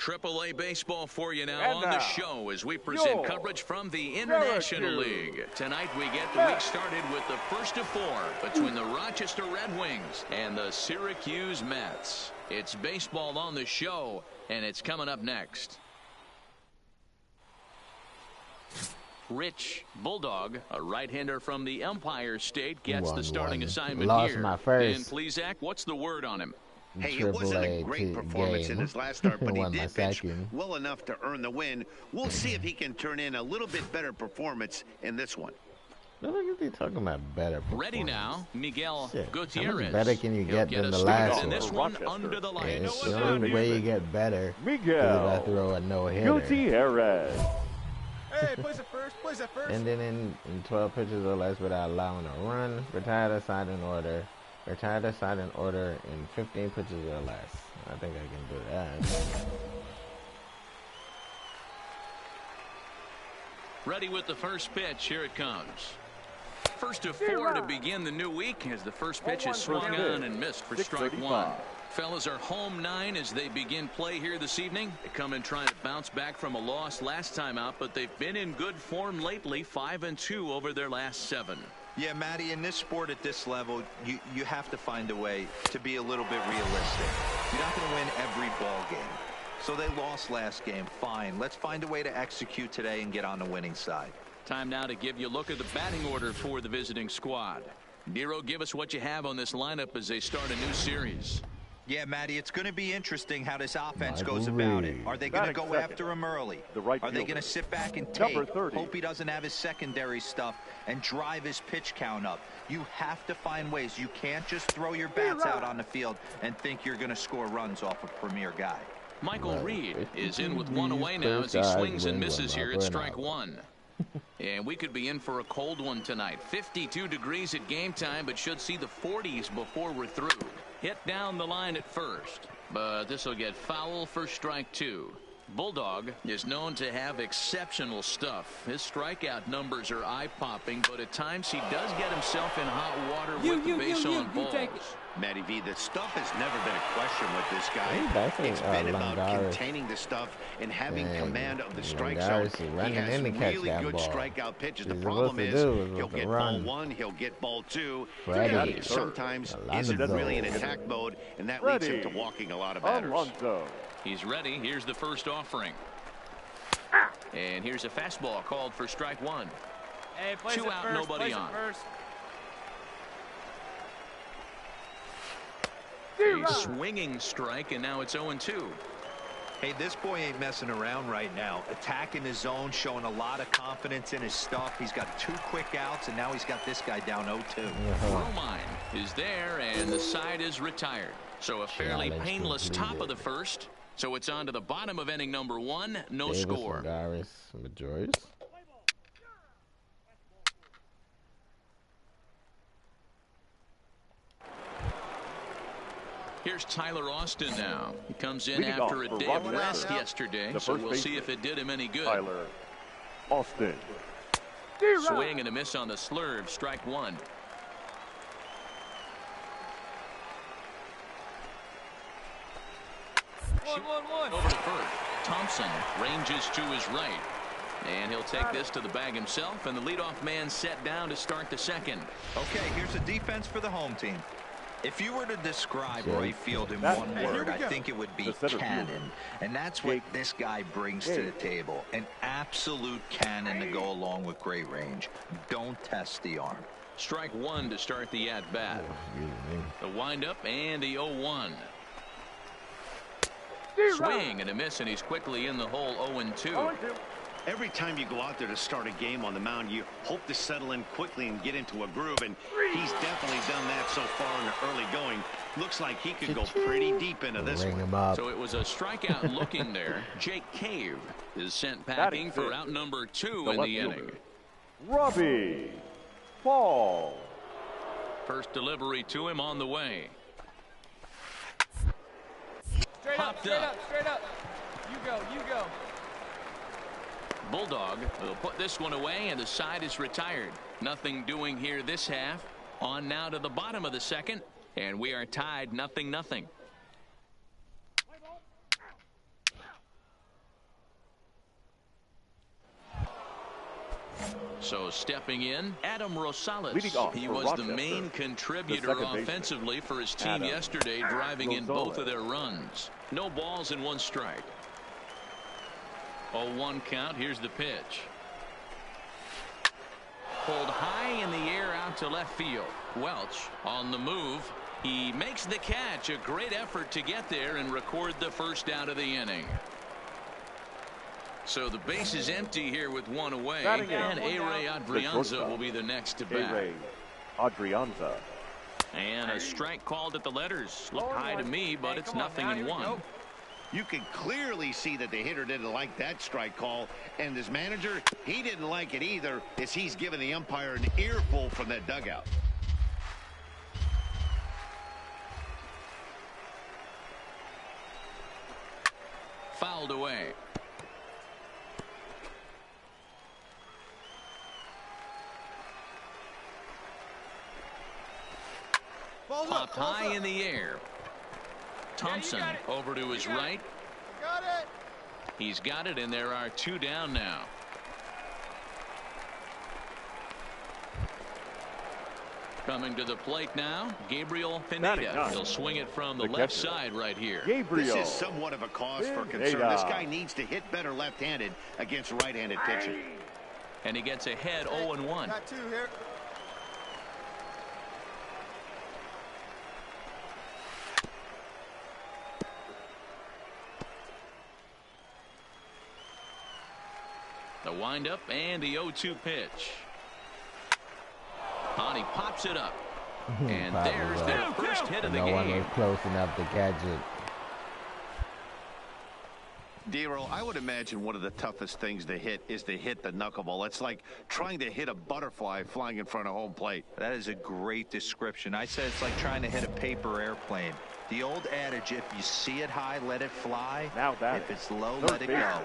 AAA baseball for you now on the show as we present coverage from the International League. Tonight we get the week started with the first of four between the Rochester Red Wings and the Syracuse Mets. It's baseball on the show, and it's coming up next. Rich Bulldog, a right-hander from the Empire State, gets the starting assignment Lost here. my first. And please, Zach, what's the word on him? Hey, it wasn't a great performance in his last start, but he did pitch well enough to earn the win. We'll see if he can turn in a little bit better performance in this one. Look at you talking about better performance. Ready now, Miguel Gutierrez. How much better can you get than the last one? This one under the lights. It's the only way you get better Miguel is if I throw a no-hitter. Gutierrez. Hey, place it first, place it first. And then in 12 pitches or less without allowing a run, retire the side in order. Retire the side in order in 15 pitches or less. I think I can do that. Ready with the first pitch. Here it comes. First of four to begin the new week as the first pitch is swung on and missed for strike one. Fellas are home 9 as they begin play here this evening. They come in trying to bounce back from a loss last time out, but they've been in good form lately, 5-2 over their last 7. Yeah, Matty, in this sport at this level, you have to find a way to be a little bit realistic. You're not going to win every ball game. So they lost last game. Fine. Let's find a way to execute today and get on the winning side. Time now to give you a look at the batting order for the visiting squad. Nero, give us what you have on this lineup as they start a new series. Yeah, Matty, it's going to be interesting how this offense goes about it. Are they going to go after him early? Are they going to sit back and take, hope he doesn't have his secondary stuff, and drive his pitch count up? You have to find ways. You can't just throw your bats out on the field and think you're going to score runs off a premier guy. Michael Reed is in with one away now as he swings and misses here at strike one. And we could be in for a cold one tonight. 52 degrees at game time, but should see the 40s before we're through. Hit down the line at first, but this will get foul for strike two. Bulldog is known to have exceptional stuff. His strikeout numbers are eye-popping, but at times he does get himself in hot water with the base on balls. Matty V, the stuff has never been a question with this guy. It's been about containing the stuff and having command of the strike zone. He has really good strikeout pitches. The problem is he'll get ball one, he'll get ball two. He sometimes isn't really in attack mode, and that leads him to walking a lot of batters. He's ready. Here's the first offering. And here's a fastball called for strike one. Hey, 2 out, nobody on. A swinging strike, and now it's 0-2. Hey, this boy ain't messing around right now. Attacking his zone, showing a lot of confidence in his stuff. He's got 2 quick outs, and now he's got this guy down 0-2. Romine is there, and the side is retired. So a fairly painless top of the first. So it's on to the bottom of inning number 1. No score. Here's Tyler Austin now. He comes in after a day of rest yesterday, so we'll see if it did him any good. Tyler Austin. Swing and a miss on the slurve. Strike one. Over to first. Thompson ranges to his right. And he'll take this to the bag himself, and the leadoff man set down to start the second. Okay, here's the defense for the home team. If you were to describe right field in one word, I think it would be cannon. And that's what this guy brings to the table. An absolute cannon to go along with great range. Don't test the arm. Strike one to start the at-bat. The windup and the 0-1. Swing and a miss, and he's quickly in the hole. 0-2. Every time you go out there to start a game on the mound, you hope to settle in quickly and get into a groove, and he's definitely done that so far in the early going. Looks like he could go pretty deep into this one. So it was a strikeout looking there. Jake Cave is sent packing for out number 2 in the inning. Robbie Paul. First delivery to him on the way. Straight up, straight up. You go. Bulldog will put this one away, and the side is retired. Nothing doing here this half. On now to the bottom of the second, and we are tied 0-0. So stepping in, Adam Rosales. He was the main contributor offensively for his team yesterday, driving in both of their runs. No balls and 1 strike. 0-1 count. Here's the pitch. Pulled high in the air out to left field. Welch on the move. He makes the catch. A great effort to get there and record the first out of the inning. So the base is empty here with 1 away, and A-Ray Adrianza will be the next to bat. A-Ray Adrianza. And a strike called at the letters. Looked high to me, but it's 0-1. You can clearly see that the hitter didn't like that strike call, and his manager, he didn't like it either, as he's giving the umpire an earful from that dugout. Fouled away. Popped high in the air. Thompson over to his right. Got it. He's got it, and there are 2 down now. Coming to the plate now, Gabriel Pineda. He'll swing it from the left side right here. This is somewhat of a cause for concern. This guy needs to hit better left-handed against right-handed pitching. And he gets ahead 0-1. Got 2 here. The windup and the 0-2 pitch. And he pops it up. And there's their first hit of the game. No one was close enough to catch it. D-Roll, I would imagine one of the toughest things to hit is to hit the knuckleball. It's like trying to hit a butterfly flying in front of home plate. That is a great description. I said it's like trying to hit a paper airplane. The old adage, if you see it high, let it fly. Now that if it's low, let it go.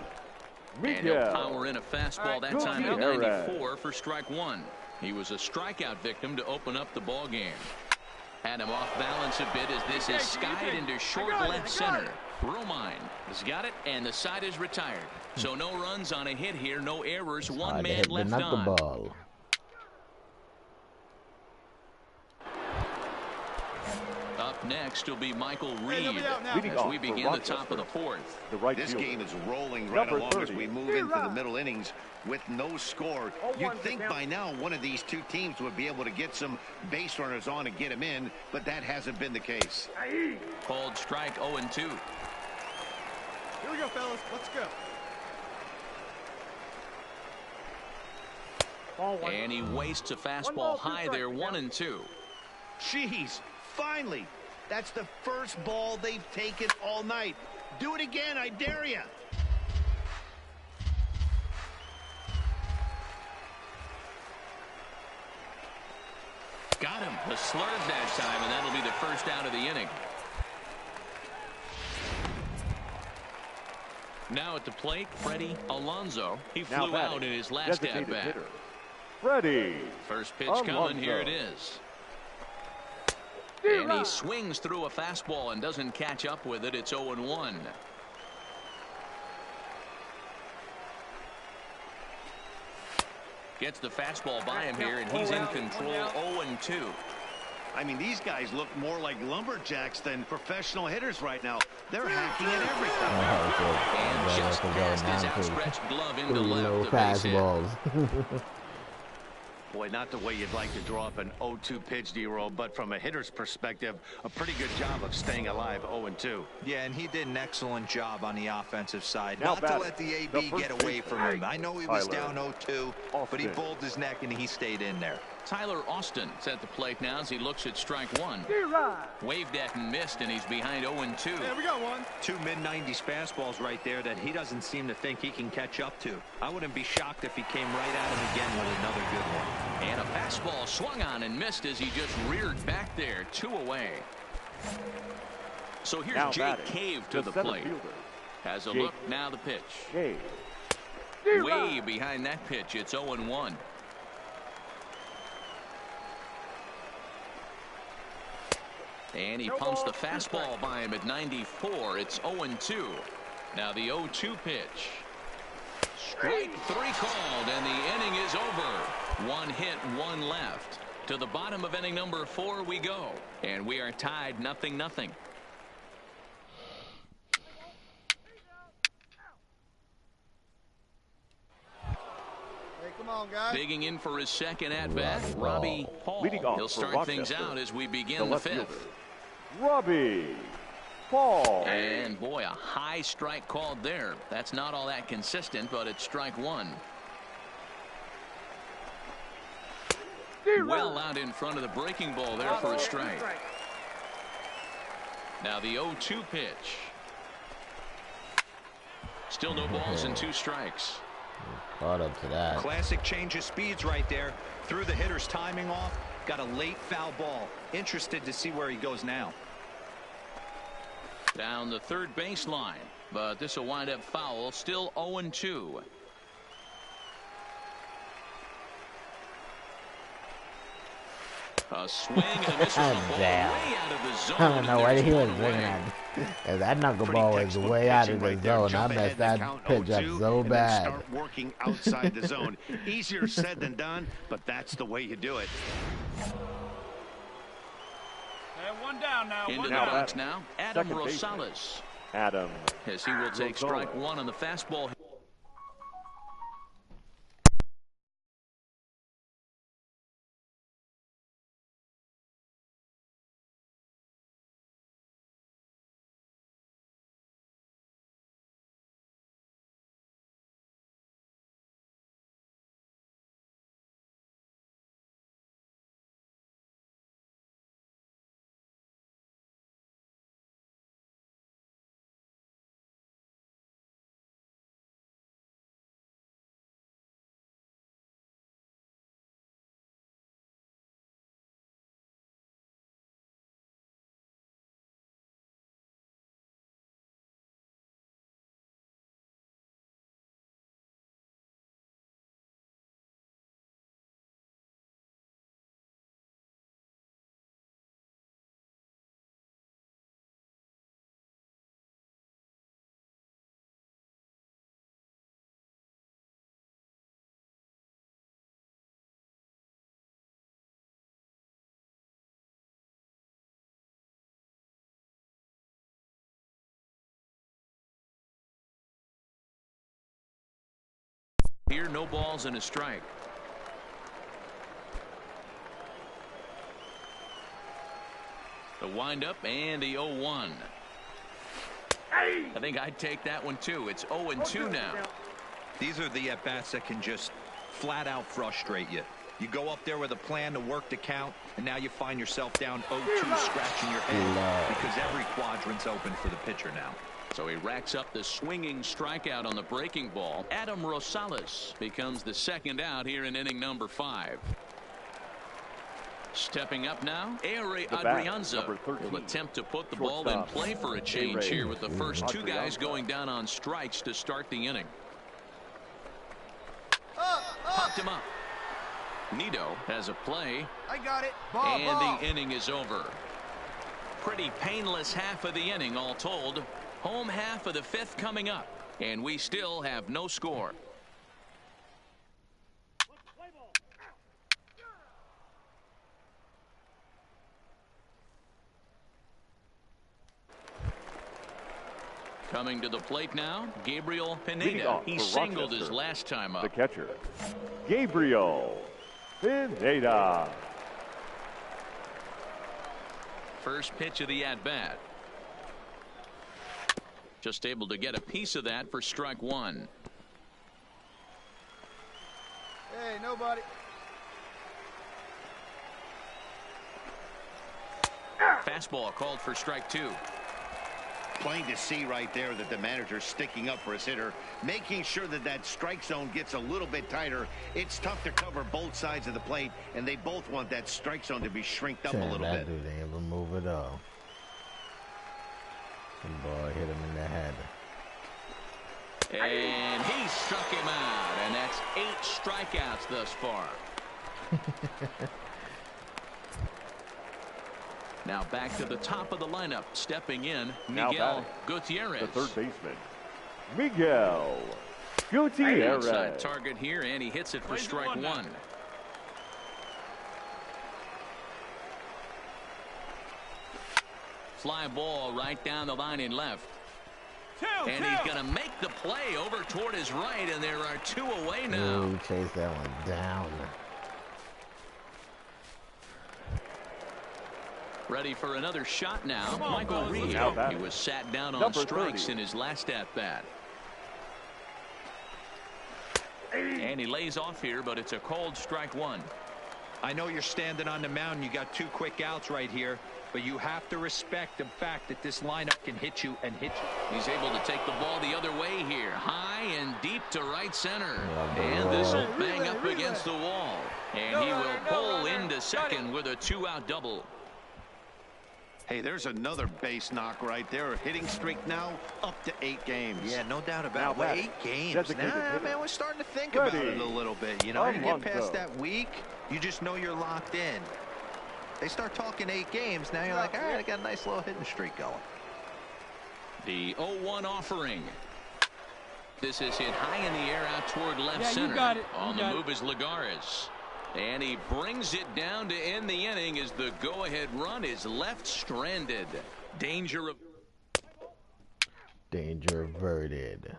And he'll power in a fastball that time at 94 for strike one. He was a strikeout victim to open up the ball game. Had him off balance a bit as this is skied into short left center. Romine has got it, and the side is retired. So no runs on a hit here, no errors, one man left on. Up next will be Michael Reed as we begin the top of the fourth. This game is rolling right along as we move into the middle innings with no score. You'd think by now one of these two teams would be able to get some base runners on and get them in, but that hasn't been the case. Called strike 0-2. Here we go, fellas. Let's go. And he wastes a fastball high there, 1-2. Jeez, finally. That's the first ball they've taken all night. Do it again, I dare you. Got him. The slurve that time, and that'll be the first out of the inning. Now at the plate, Freddie Alonso. He flew out in his last at-bat. Freddie. First pitch coming. Here it is. And he swings through a fastball and doesn't catch up with it. It's 0-1. Gets the fastball by him here, and he's in control. 0-2. I mean, these guys look more like lumberjacks than professional hitters right now. They're hacking at everything. And just past his outstretched glove into left. The base hit. Boy, not the way you'd like to draw up an 0-2 pitch, D-Roll, but from a hitter's perspective, a pretty good job of staying alive 0-2. Yeah, and he did an excellent job on the offensive side. Not to let the AB get away from him. I know he was down 0-2, but he pulled his neck and he stayed in there. Tyler Austin's at the plate now as he looks at strike one. Waved at and missed, and he's behind 0-2. Yeah, we got one. Two mid-90s fastballs right there that he doesn't seem to think he can catch up to. I wouldn't be shocked if he came right at him again with another good one. And a fastball swung on and missed as he just reared back there, 2 away. So here's Jake Cave to the plate. Has a look, now the pitch. Way behind that pitch, it's 0-1. And he pumps the fastball by him at 94. It's 0-2. Now the 0-2 pitch. Strike 3 called, and the inning is over. 1 hit, 1 left. To the bottom of inning number 4 we go. And we are tied 0-0. Hey, come on, guys. Digging in for his second at-bat, Robbie Paul. He'll start things out as we begin the 5th. Robbie Paul. And boy, a high strike called there. That's not all that consistent, but it's strike 1. Well out in front of the breaking ball there for a strike. Now the 0-2 pitch. Still no balls and 2 strikes. Caught up to that. Classic change of speeds right there. Threw the hitter's timing off. Got a late foul ball. Interested to see where he goes now. Down the third baseline, but this will wind up foul. Still 0-2. A swing and a miss on the ball way out of the zone. I don't know why he was bringing that. That knuckleball was way out of the zone. I messed that pitch up so bad. Start working outside the zone. Easier said than done, but that's the way you do it. One down now. Into the box now, Adam Rosales. Adam. As he will take strike 1 on the fastball. Here, no balls and a strike. The windup and the 0-1. I think I'd take that one too. It's 0-2 now. These are the at-bats that can just flat out frustrate you. You go up there with a plan to work the count, and now you find yourself down 0-2, scratching your head because every quadrant's open for the pitcher now. So he racks up the swinging strikeout on the breaking ball. Adam Rosales becomes the second out here in inning number 5. Stepping up now, Ehire Adrianza will attempt to put the ball in play for a change here with the first 2 guys going down on strikes to start the inning. Popped him up. Nido has a play. I got it. And the inning is over. Pretty painless half of the inning all told. Home half of the 5th coming up. And we still have no score. Coming to the plate now, Gabriel Pineda. He singled his last time up. The catcher, Gabriel Pineda. First pitch of the at-bat. Just able to get a piece of that for strike 1. Hey, nobody. Fastball called for strike 2. Plain to see right there that the manager's sticking up for his hitter, making sure that that strike zone gets a little bit tighter. It's tough to cover both sides of the plate, and they both want that strike zone to be shrinked up a little bit. That dude ain't able to move it up. Some boy hit him in the head. And he struck him out, and that's 8 strikeouts thus far. Now back to the top of the lineup, stepping in, Miguel Gutierrez. The third baseman, Miguel Gutierrez. Outside target here, and he hits it for strike 1. Fly ball right down the line in left. And he's going to make the play over toward his right, and there are 2 away now. Ooh, chase that one down. Ready for another shot now. Michael Reed. He was sat down on strikes in his last at-bat. And he lays off here, but it's a called strike 1. I know you're standing on the mound. You got 2 quick outs right here, but you have to respect the fact that this lineup can hit you and hit you. He's able to take the ball the other way here. High and deep to right center. And this will bang up against the wall. And he will pull into second with a 2-out double. Hey, there's another base knock right there. A hitting streak now up to 8 games. Yeah, no doubt about it. 8 games. Nah, man, we're starting to think about it a little bit. You know, you get past that week, you just know you're locked in. They start talking 8 games. Now you're like, all right, I got a nice little hitting streak going. The 0-1 offering. This is hit high in the air out toward left center. You got it. On the move is Lagares. And he brings it down to end the inning as the go-ahead run is left stranded. Danger averted.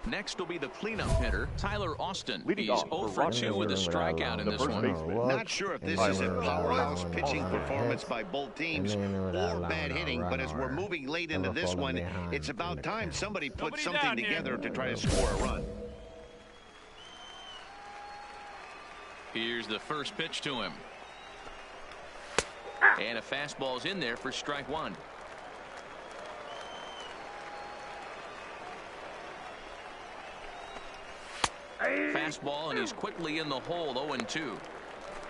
Next will be the cleanup hitter, Tyler Austin. Leading He's off 0 for 2 with a strikeout in this one. Not sure if this is a powerhouse pitching performance by both teams or bad hitting, but as we're moving late into this one, it's about time somebody put something together to try to score a run. Here's the first pitch to him. And a fastball's in there for strike 1. Fastball, and he's quickly in the hole, 0-2.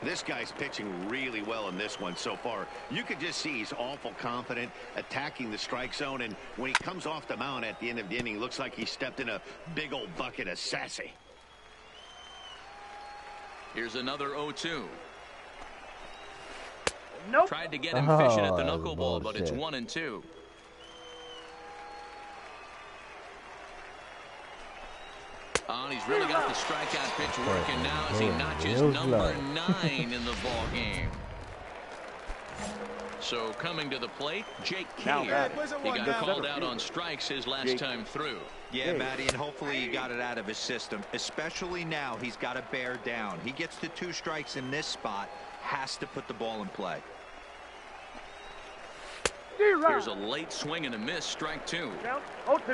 This guy's pitching really well in this one so far. You could just see he's awful confident, attacking the strike zone, and when he comes off the mound at the end of the inning, looks like he stepped in a big old bucket of sassy. Here's another 0-2. Nope. Tried to get him fishing at the knuckleball, but it's 1-2. Oh, and he's really got the strikeout pitch working now as he notches number 9 in the ball game. So coming to the plate, Jake Now Cave. batting. He got The called center out fielder, on strikes his last Jake time through. Yeah, Matty, and hopefully he got it out of his system. Especially now, he's got to bear down. He gets to 2 strikes in this spot, has to put the ball in play. Here's a late swing and a miss, strike 2.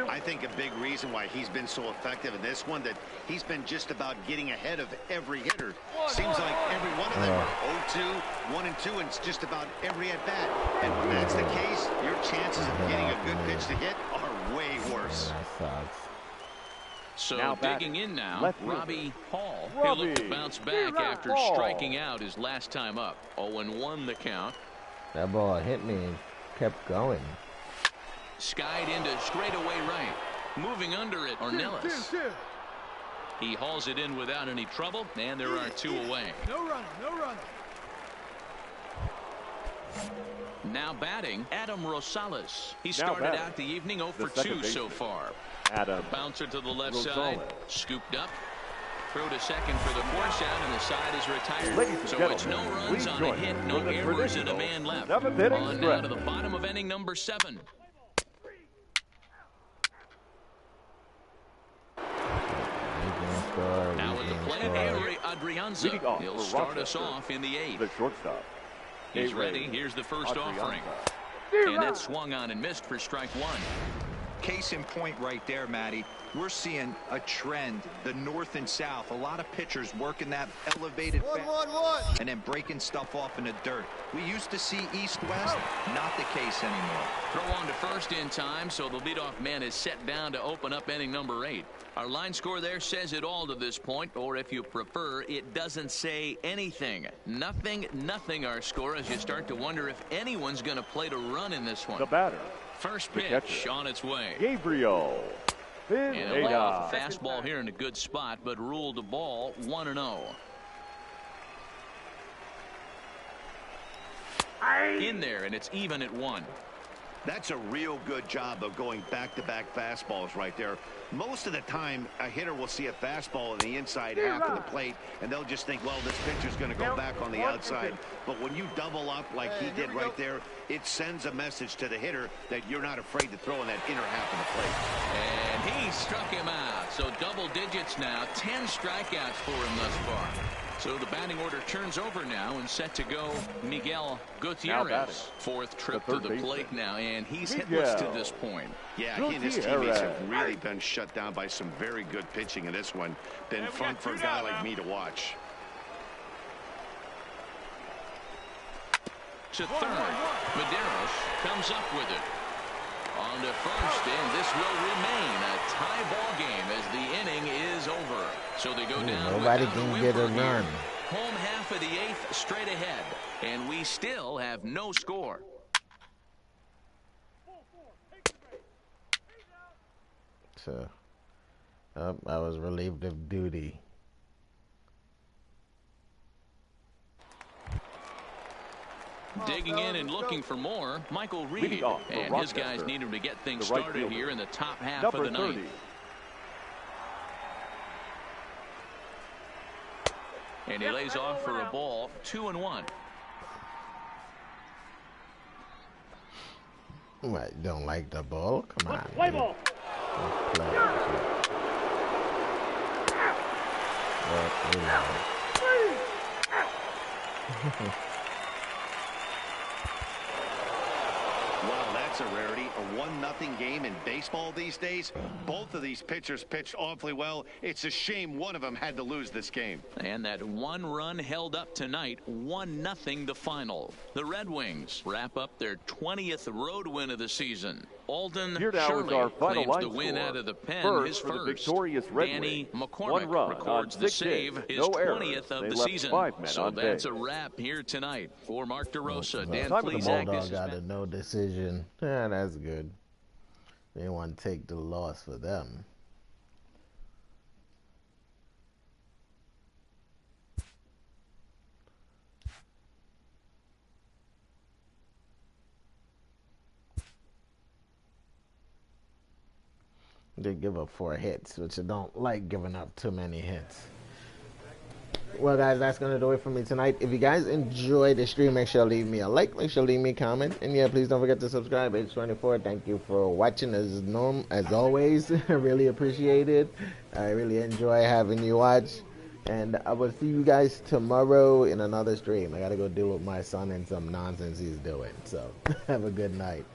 I think a big reason why he's been so effective in this one, that he's been just about getting ahead of every hitter. Seems like every one of them are 0-2, 1-2, and it's just about every at bat. And when that's the case, your chances of getting a good pitch to hit are way worse. So Now digging in now, left fielder, Robbie Hall. He'll Robbie look to bounce back after Hall. striking out his last time up. 0-1 the count. That ball hit me and kept going. Skied into straightaway right. Moving under it, Ornelas. He hauls it in without any trouble, and there are 2 away. No runner, no runner. Now batting, Adam Rosales. He started batting, out the evening 0 the for second 2 so baseman, far. Adam Bouncer to the left Rosales. side, scooped up. Throw to second for the force out, and the side is retired. Ladies and So it's no gentlemen, runs please on a join hit, us no for the errors, and a traditional man left. seventh inning On now stretch. to the bottom of inning number 7. Now at the plate, Henry Adrianza. Leading off He'll for start us Rochester, off in the 8th. the shortstop. He's Henry ready. Here's the first Adrianza. offering. And that swung on and missed for strike 1. Case in point right there, Matty. We're seeing a trend, the north and south. A lot of pitchers working that elevated and then breaking stuff off in the dirt. We used to see east-west, not the case anymore. Throw on to first in time, so the leadoff man is set down to open up inning number 8. Our line score there says it all to this point, or if you prefer, it doesn't say anything. Nothing our score, as you start to wonder if anyone's going to play to run in this one. The batter, First the pitch catcher, on its way. Gabriel And a Pineda. fastball here in a good spot, but ruled the ball 1-0. In there, and it's even at 1. That's a real good job of going back-to-back fastballs right there. Most of the time, a hitter will see a fastball in the inside half of the plate, and they'll just think, well, this pitcher's going to go back on the outside. But when you double up like he did right there, it sends a message to the hitter that you're not afraid to throw in that inner half of the plate. And he struck him out. So double digits now, 10 strikeouts for him thus far. So the batting order turns over now and set to go Miguel Gutierrez. 4th trip to the plate now, and he's hitless to this point. Yeah, he and his teammates have really been shut down by some very good pitching in this one. Been fun for a guy like me to watch. To third, Medeiros comes up with it. On to first, and this will remain a tie ball game as the inning is over. So they go down. Nobody can get a run. Home half of the 8th straight ahead, and we still have no score. So, I was relieved of duty. Digging in and looking for more, Michael Reed, and his guys need him to get things started here in the top half of the ninth. And he lays off for a ball, 2-1. What, don't like the ball? Come on. Play ball. Wow, that's a rarity. A 1-0 game in baseball these days. Both of these pitchers pitched awfully well. It's a shame one of them had to lose this game. And that 1 run held up tonight, 1-0 the final. The Red Wings wrap up their 20th road win of the season. Alden Here now Shirley is our final claims line the win score. out of the pen, First his for the first. victorious Red Danny Wings. McCormick 1 run records on the 6 save, hits, his no 20th errors. of They the left season. 5 men So on that's base. a wrap here tonight for Mark DeRosa. Dan Time of the Plesac, this Bulldog has got been a no decision. Yeah, that's good. They want to take the loss for them. They give up 4 hits, which I don't like giving up too many hits. Well, guys, that's going to do it for me tonight. If you guys enjoyed the stream, make sure to leave me a like. Make sure to leave me a comment. And, yeah, please don't forget to subscribe. H24, thank you for watching as always. I really appreciate it. I really enjoy having you watch. And I will see you guys tomorrow in another stream. I got to go deal with my son and some nonsense he's doing. So, have a good night.